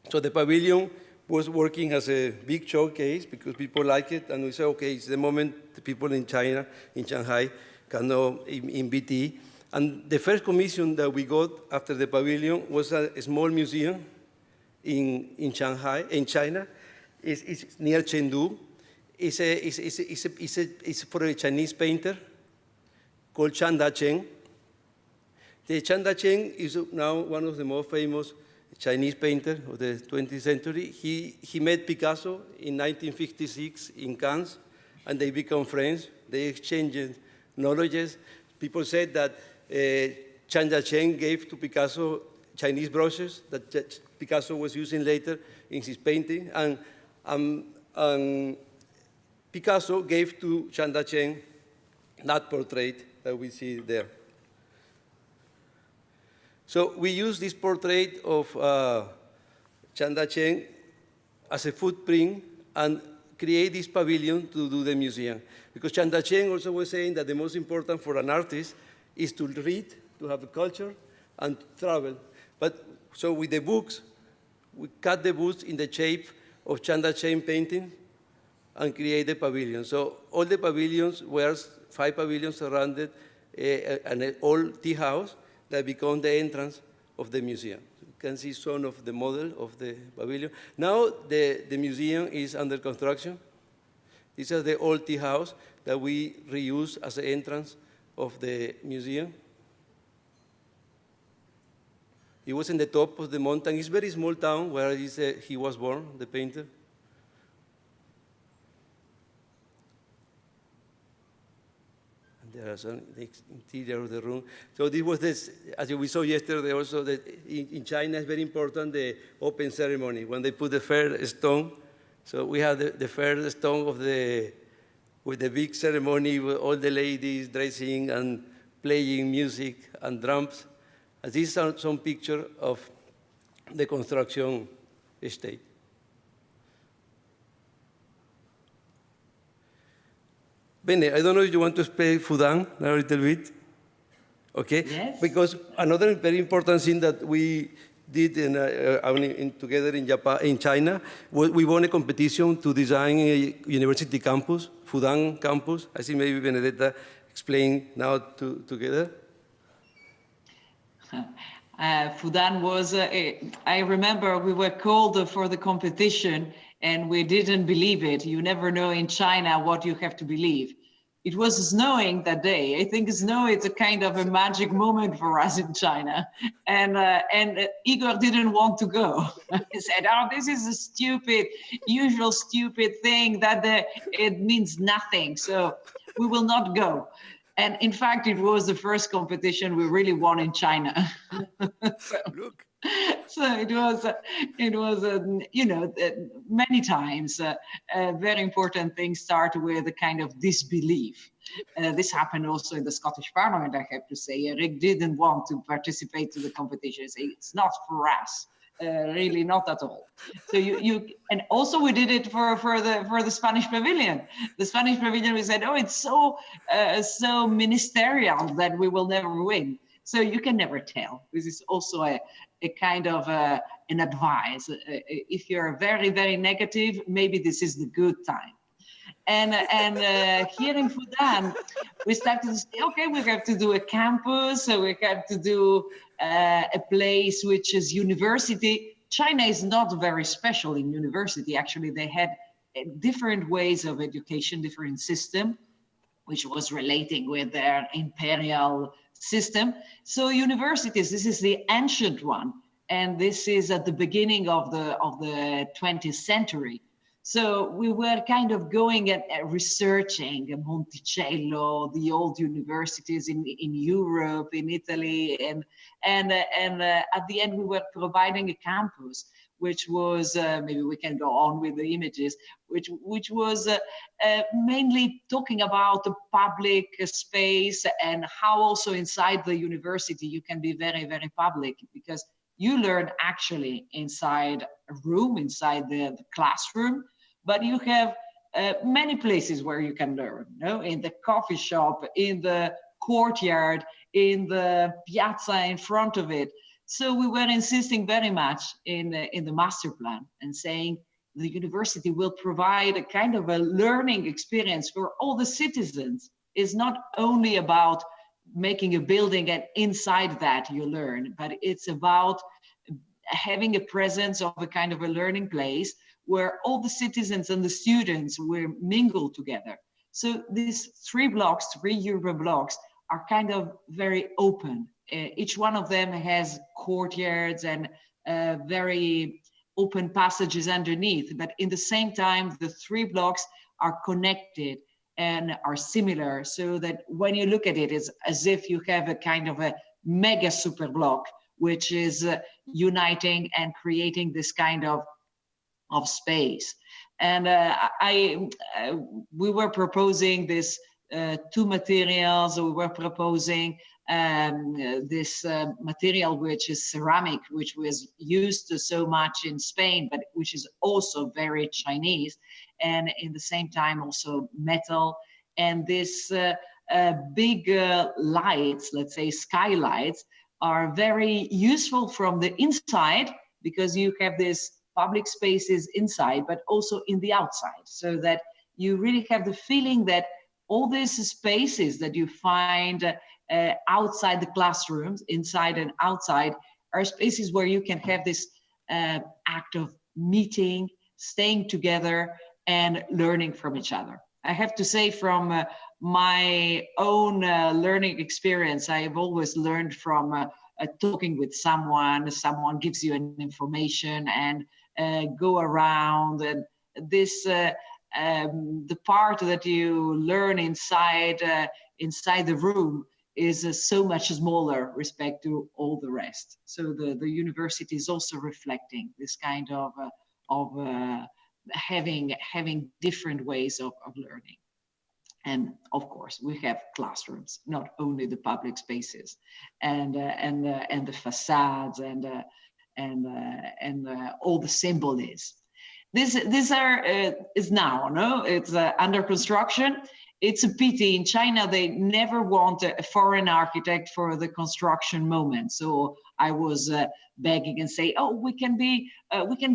So the pavilion was working as a big showcase because people like it, and we said, okay, it's the moment the people in China, in Shanghai, can know EMBT. And the first commission that we got after the pavilion was a small museum in Shanghai, in China. It's near Chengdu. It's for a Chinese painter called Chanda Cheng. The Chanda Cheng is now one of the most famous Chinese painter of the 20th century. He met Picasso in 1956 in Cannes, and they become friends. They exchanged knowledges. People said that Chan Yat-sen gave to Picasso Chinese brushes that Picasso was using later in his painting, and Picasso gave to Chan Yat-sen that portrait that we see there. So we use this portrait of Chan Yat-sen as a footprint and create this pavilion to do the museum. Because Chan Yat-sen also was saying that the most important for an artist is to read, to have a culture, and travel. But so with the books, we cut the books in the shape of Chan Yat-sen painting and create the pavilion. So all the pavilions were 5 pavilions surrounded an old tea house that become the entrance of the museum. You can see some of the model of the pavilion. Now the museum is under construction. This is the old tea house that we reuse as the entrance of the museum. It was in the top of the mountain. It's a very small town where he was born, the painter. There are some interior of the room. So this was this, as we saw yesterday also, that in China it's very important, the open ceremony, when they put the first stone. So we have the first stone of with the big ceremony, with all the ladies dressing and playing music and drums. And these are some pictures of the construction state. Bene, I don't know if you want to explain Fudan a little bit. Okay? Yes. Because another very important thing that we did together in Japan, in China, we won a competition to design a university campus, Fudan campus. I think maybe Benedetta explain now together. Fudan was, I remember we were called for the competition and we didn't believe it. You never know in China what you have to believe. It was snowing that day. I think snow is a kind of a magic moment for us in China. And Igor didn't want to go. He said, oh, this is a usual stupid thing that it means nothing. So we will not go. And in fact, it was the first competition we really won in China. Look. So it was you know, many times very important things start with a kind of disbelief. This happened also in the Scottish Parliament, I have to say. Rick didn't want to participate to the competition. It's not for us. Really not at all. So and also we did it for the Spanish Pavilion. The Spanish Pavilion, we said, oh, it's so ministerial that we will never win. So you can never tell. This is also a kind of an advice. If you're very, very negative, maybe this is the good time. And here in Fudan, we started to say, okay, we have to do a campus, so we have to do a place which is university. China is not very special in university. Actually, they had different ways of education, different system, which was relating with their imperial system. So universities, this is the ancient one, and this is at the beginning of the 20th century. So we were kind of going and researching Monticello, the old universities in Europe, in Italy, and at the end we were providing a campus, which was maybe we can go on with the images, which was mainly talking about the public space and how also inside the university you can be very, very public, because you learn actually inside a room, inside the classroom. But you have many places where you can learn, in the coffee shop, in the courtyard, in the piazza in front of it. So we were insisting very much in the master plan and saying the university will provide a kind of a learning experience for all the citizens. It's not only about making a building and inside that you learn, but it's about having a presence of a kind of a learning place where all the citizens and the students were mingled together. So these 3 urban blocks are kind of very open. Each one of them has courtyards and very open passages underneath, but in the same time, the 3 blocks are connected and are similar, so that when you look at it, it's as if you have a kind of a mega super block, which is uniting and creating this kind of space. And we were proposing this 2 materials. We were proposing this material which is ceramic, which was used so much in Spain, but which is also very Chinese, and in the same time also metal. And this big lights, let's say skylights, are very useful from the inside, because you have this public spaces inside, but also in the outside, so that you really have the feeling that all these spaces that you find outside the classrooms, inside and outside, are spaces where you can have this act of meeting, staying together, and learning from each other. I have to say, from my own learning experience, I have always learned from talking with someone. Someone gives you an information and go around, and this the part that you learn inside the room is so much smaller respect to all the rest. So the university is also reflecting this kind of having different ways of learning. And of course, we have classrooms, not only the public spaces, and the facades and all the symbolism. This is now, no? It's under construction. It's a pity. In China, they never want a foreign architect for the construction moment. So I was begging and say, oh, we can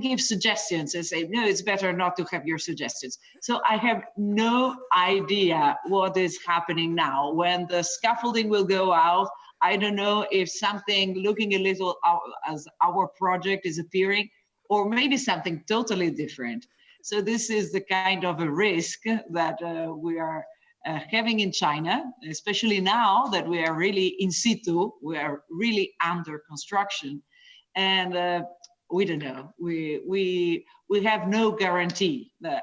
give suggestions, and say, no, it's better not to have your suggestions. So I have no idea what is happening now. When the scaffolding will go out, I don't know if something looking a little as our project is appearing, or maybe something totally different. So this is the kind of a risk that we are having in China, especially now that we are really in situ, we are really under construction, and we don't know. We have no guarantee that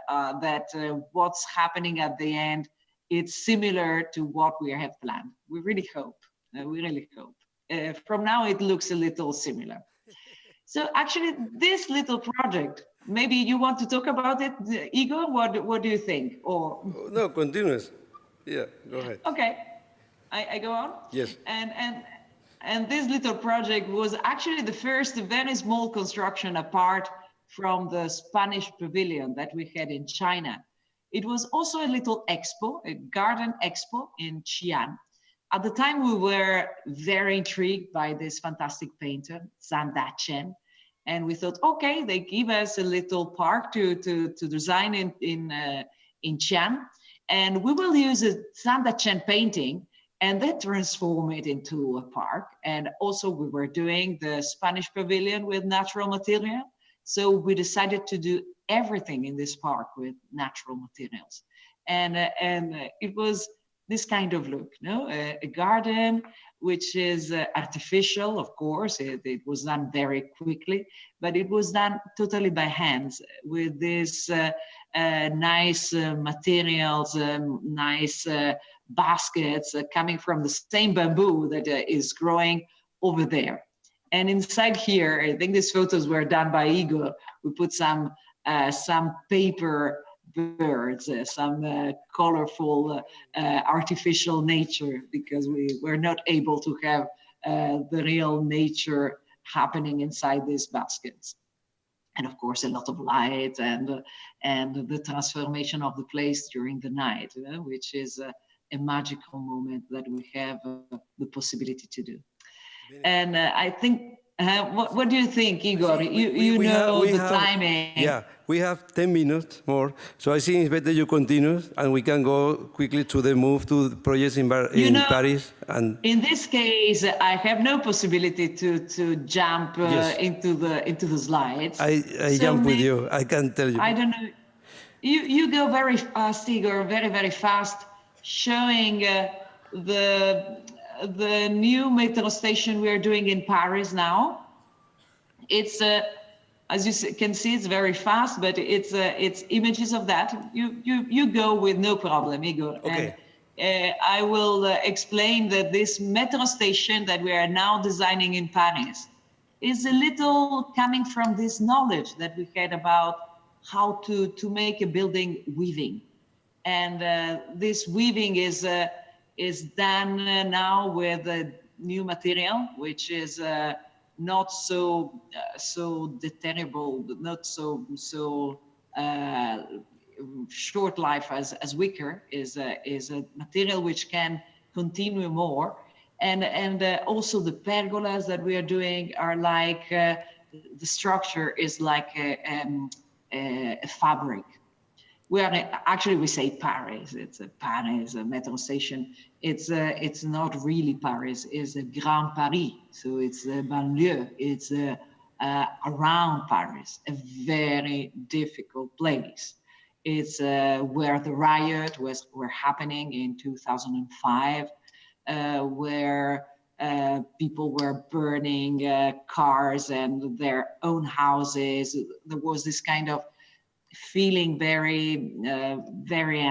what's happening at the end, it's similar to what we have planned. We really hope. We really hope. From now, it looks a little similar. So actually, this little project, maybe you want to talk about it, Igor? What do you think? Or no, continuous. Yeah, go ahead. Okay, I go on. Yes. And this little project was actually the first very small construction apart from the Spanish pavilion that we had in China. It was also a little expo, a garden expo in Xi'an. At the time, we were very intrigued by this fantastic painter, Zhang Dachen, and we thought, okay, they give us a little park to design in Xi'an, and we will use a Zhang Dachen painting and then transform it into a park. And also, we were doing the Spanish pavilion with natural material, so we decided to do everything in this park with natural materials, and it was this kind of look, no? A garden which is artificial, of course. It was done very quickly, but it was done totally by hands with these nice materials, nice baskets coming from the same bamboo that is growing over there. And inside here, I think these photos were done by Igor. We put some paper birds, some colorful artificial nature, because we were not able to have the real nature happening inside these baskets. And of course, a lot of light and the transformation of the place during the night, which is a magical moment that we have the possibility to do. And I think, what do you think, Igor? You know the timing. Yeah, we have 10 minutes more, so I think it's better you continue, and we can go quickly to the move to the projects in Paris. And in this case, I have no possibility to jump into the slides. I jump with you. I can tell you. I don't know. You go very fast, Igor, very, very fast, showing the new metro station we are doing in Paris now. It's as you can see, it's very fast, but it's images of that. You go with no problem, Igor. Okay. And I will explain that this metro station that we are now designing in Paris is a little coming from this knowledge that we had about how to make a building weaving. And this weaving is done now with a new material, which is not so terrible, not so short life as wicker. Is a material which can continue more, and also the pergolas that we are doing are like the structure is like a fabric. We are actually, we say Paris. It's a Paris, a metro station. It's not really Paris. It's a Grand Paris. So it's a banlieue. It's around Paris, a very difficult place. It's where the riot were happening in 2005, where people were burning cars and their own houses. There was this kind of feeling very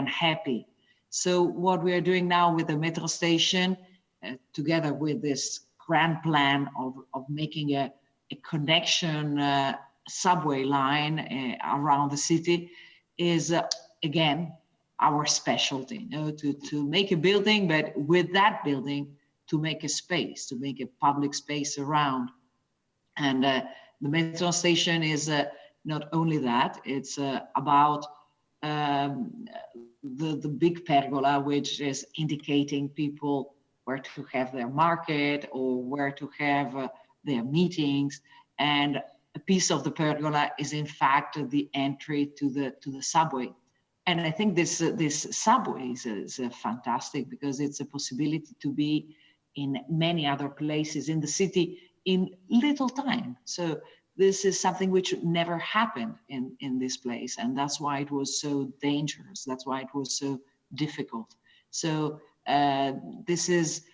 unhappy. So what we are doing now with the metro station, together with this grand plan of making a connection subway line around the city, is again our specialty. You know, to make a building, but with that building to make a space, to make a public space around. And the metro station is not only that, it's about the big pergola, which is indicating people where to have their market or where to have their meetings. And a piece of the pergola is in fact the entry to the subway. And I think this subway is fantastic because it's a possibility to be in many other places in the city in little time. So this is something which never happened in this place. And that's why it was so dangerous. That's why it was so difficult. So this is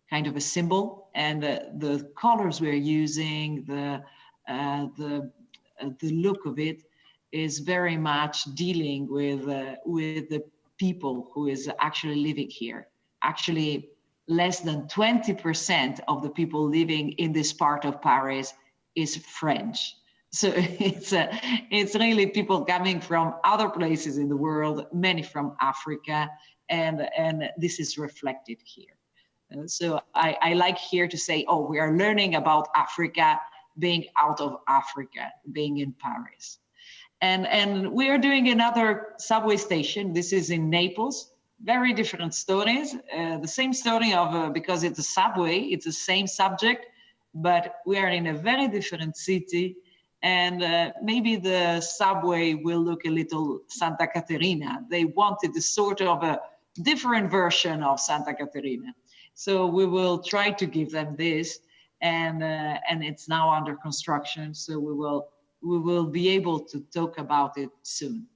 kind of a symbol, and the colors we're using, the look of it is very much dealing with the people who is actually living here. Actually, less than 20% of the people living in this part of Paris is French. So it's really people coming from other places in the world, many from Africa, and this is reflected here. So I like here to say, oh, we are learning about Africa being out of Africa, being in Paris. And we are doing another subway station. This is in Naples. Very different stories. The same story of, because it's a subway, it's the same subject, but we are in a very different city. And maybe the subway will look a little Santa Caterina. They wanted a sort of a different version of Santa Caterina. So we will try to give them this, and it's now under construction. So we will be able to talk about it soon.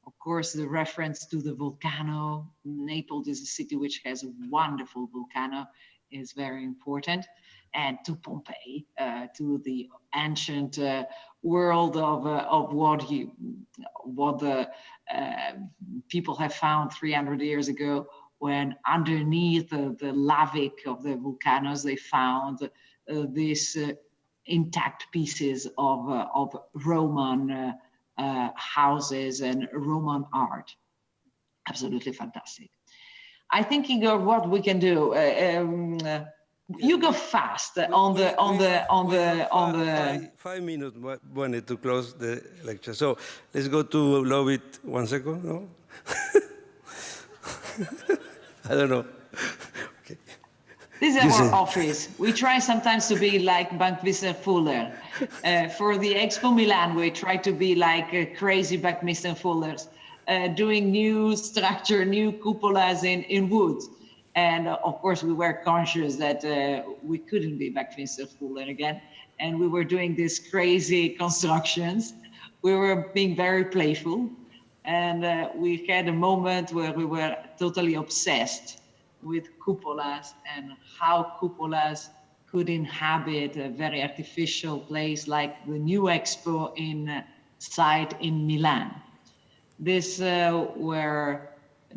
Of course, the reference to the volcano. Naples is a city which has a wonderful volcano, is very important. And to Pompeii, to the ancient world of what the people have found 300 years ago, when underneath the lavic of the volcanoes, they found these intact pieces of Roman houses and Roman art. Absolutely fantastic. I think, Igor, what we can do, you go fast on the 5 minutes wanted to close the lecture. So let's go to Lovit 1 second, no? I don't know. Okay. This is our office. We try sometimes to be like Buckminster Fuller. For the Expo Milan, we try to be like crazy Buckminster Fullers, doing new structure, new cupolas in wood. And of course, we were conscious that we couldn't be Buckminster Fuller again. And we were doing these crazy constructions. We were being very playful. And we had a moment where we were totally obsessed with cupolas and how cupolas could inhabit a very artificial place like the new expo site in Milan. These were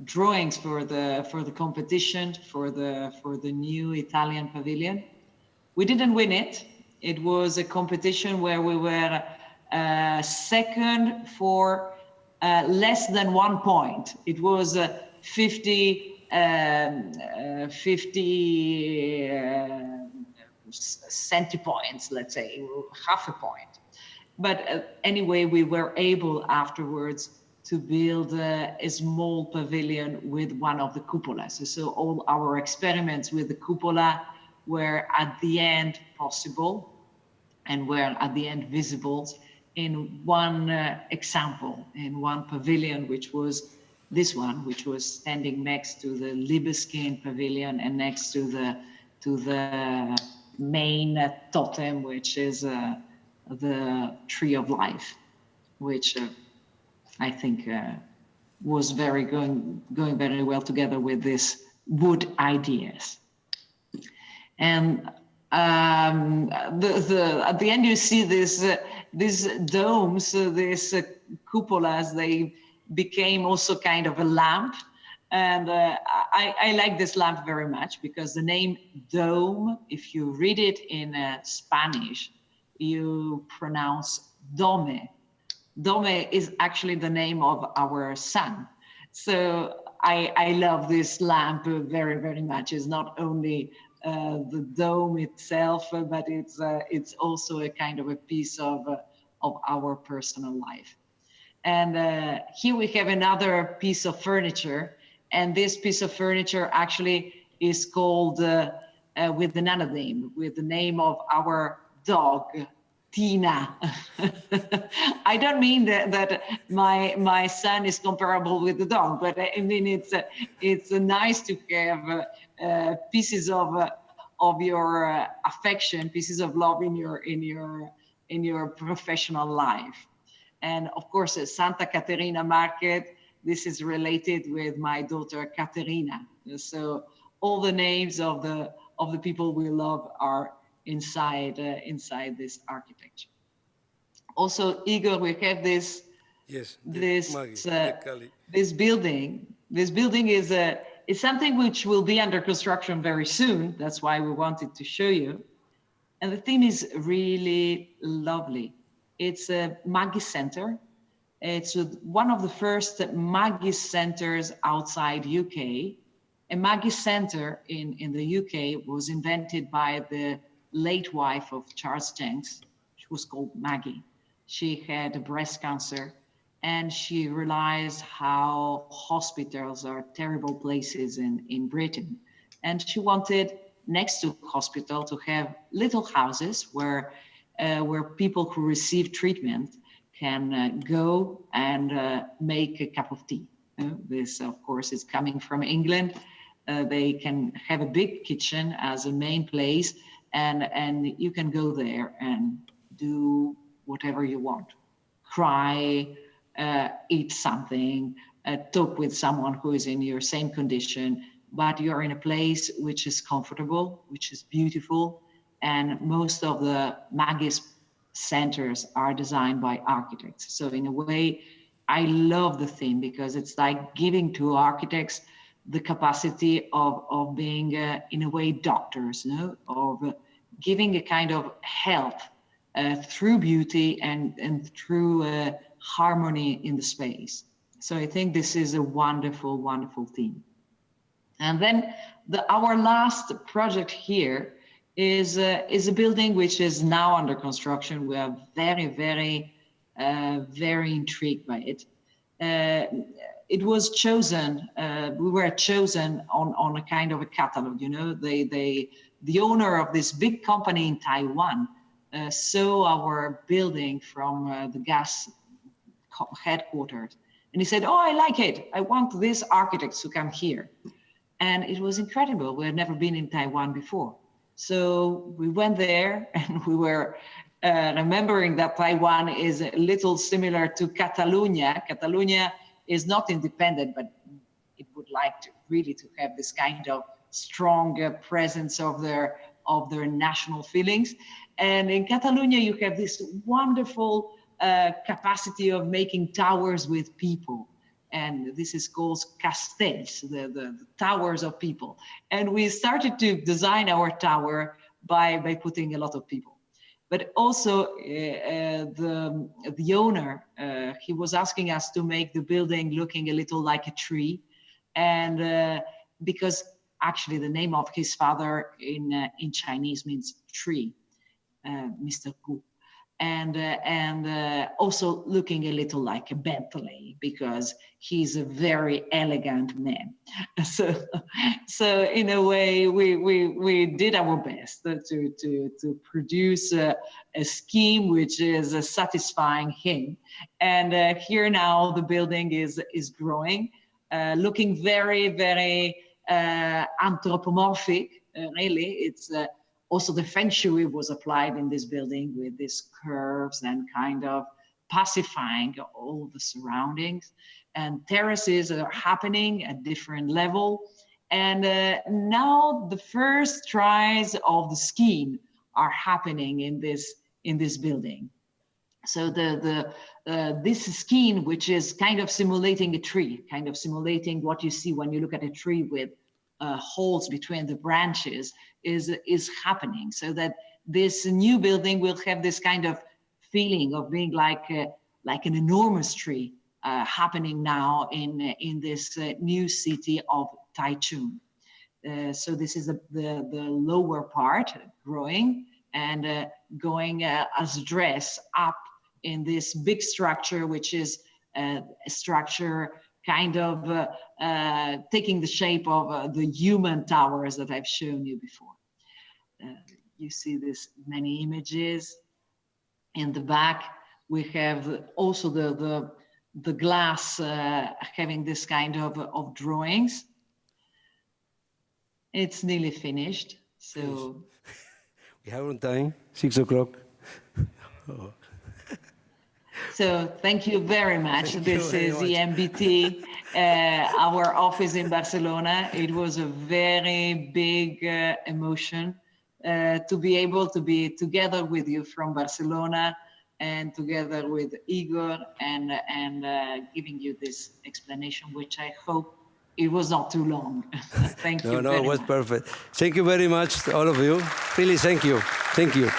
drawings for the competition for the new Italian pavilion. We didn't win it. It was a competition where we were second for less than 1 point. It was 50 centipoints, let's say, half a point. But anyway, we were able afterwards to build a small pavilion with one of the cupolas. So all our experiments with the cupola were at the end possible and were at the end visible in one example, in one pavilion, which was this one, which was standing next to the Libeskind pavilion and next to the main totem, which is the tree of life, which I think was going very well together with this wood ideas. And at the end, you see these domes, these cupolas. They became also kind of a lamp, and I like this lamp very much because the name dome, if you read it in Spanish, you pronounce dome. Dome is actually the name of our sun. So I love this lamp very, very much. It's not only the dome itself, but it's also a kind of a piece of our personal life. And here we have another piece of furniture, and this piece of furniture actually is called with another name, with the name of our dog, Tina. I don't mean that my son is comparable with the dog, but I mean it's nice to have pieces of your affection, pieces of love in your professional life. And of course, Santa Caterina Market, this is related with my daughter Caterina. So all the names of the people we love are inside this architecture. Also, Igor, we have this building. This building is something which will be under construction very soon. That's why we wanted to show you. And the theme is really lovely. It's a Maggie Center. It's one of the first Maggie centers outside UK. A Maggie Center in the UK was invented by the late wife of Charles Jenks. She was called Maggie. She had breast cancer, and she realized how hospitals are terrible places in Britain. And she wanted, next to hospital, to have little houses where people who receive treatment can go and make a cup of tea. This, of course, is coming from England. They can have a big kitchen as a main place, and you can go there and do whatever you want. Cry, eat something, talk with someone who is in your same condition, but you're in a place which is comfortable, which is beautiful, and most of the Maggie's centers are designed by architects. So in a way, I love the theme because it's like giving to architects the capacity of being, in a way, doctors, of giving a kind of health through beauty and through harmony in the space. So I think this is a wonderful, wonderful theme. And then our last project here is a building which is now under construction. We are very, very, very intrigued by it. It was chosen, we were chosen on a kind of a catalog, the owner of this big company in Taiwan saw our building from the gas headquarters. And he said, oh, I like it. I want these architects to come here. And it was incredible. We had never been in Taiwan before. So we went there and we were remembering that Taiwan is a little similar to Catalonia. Catalonia is not independent, but it would like to really to have this kind of strong presence of their of their national feelings. And in Catalonia, you have this wonderful capacity of making towers with people. And this is called castells, the towers of people. And we started to design our tower by putting a lot of people. But also the owner, he was asking us to make the building looking a little like a tree. And because actually the name of his father in Chinese means tree, Mr. Gu. And also looking a little like a Bentley, because he's a very elegant man. So in a way, we did our best to produce a scheme which is satisfying him. And here now the building is growing, looking very, very anthropomorphic. Really, it's. Also, the feng shui was applied in this building with these curves and kind of pacifying all the surroundings. And terraces are happening at different level. And now the first tries of the scheme are happening in this building. So this scheme, which is kind of simulating a tree, kind of simulating what you see when you look at a tree with holes between the branches, is happening, so that this new building will have this kind of feeling of being like an enormous tree happening now in this new city of Taichung. So this is the lower part growing and going as dress up in this big structure, which is a structure kind of taking the shape of the human towers that I've shown you before. You see this many images. In the back, we have also the glass having this kind of drawings. It's nearly finished, so. We have on time, 6 o'clock. Oh. So thank you very much. This is the MBT, our office in Barcelona. It was a very big emotion to be able to be together with you from Barcelona and together with Igor and giving you this explanation, which I hope it was not too long. Thank you. No, it was perfect. Thank you very much to all of you. Really, thank you. Thank you.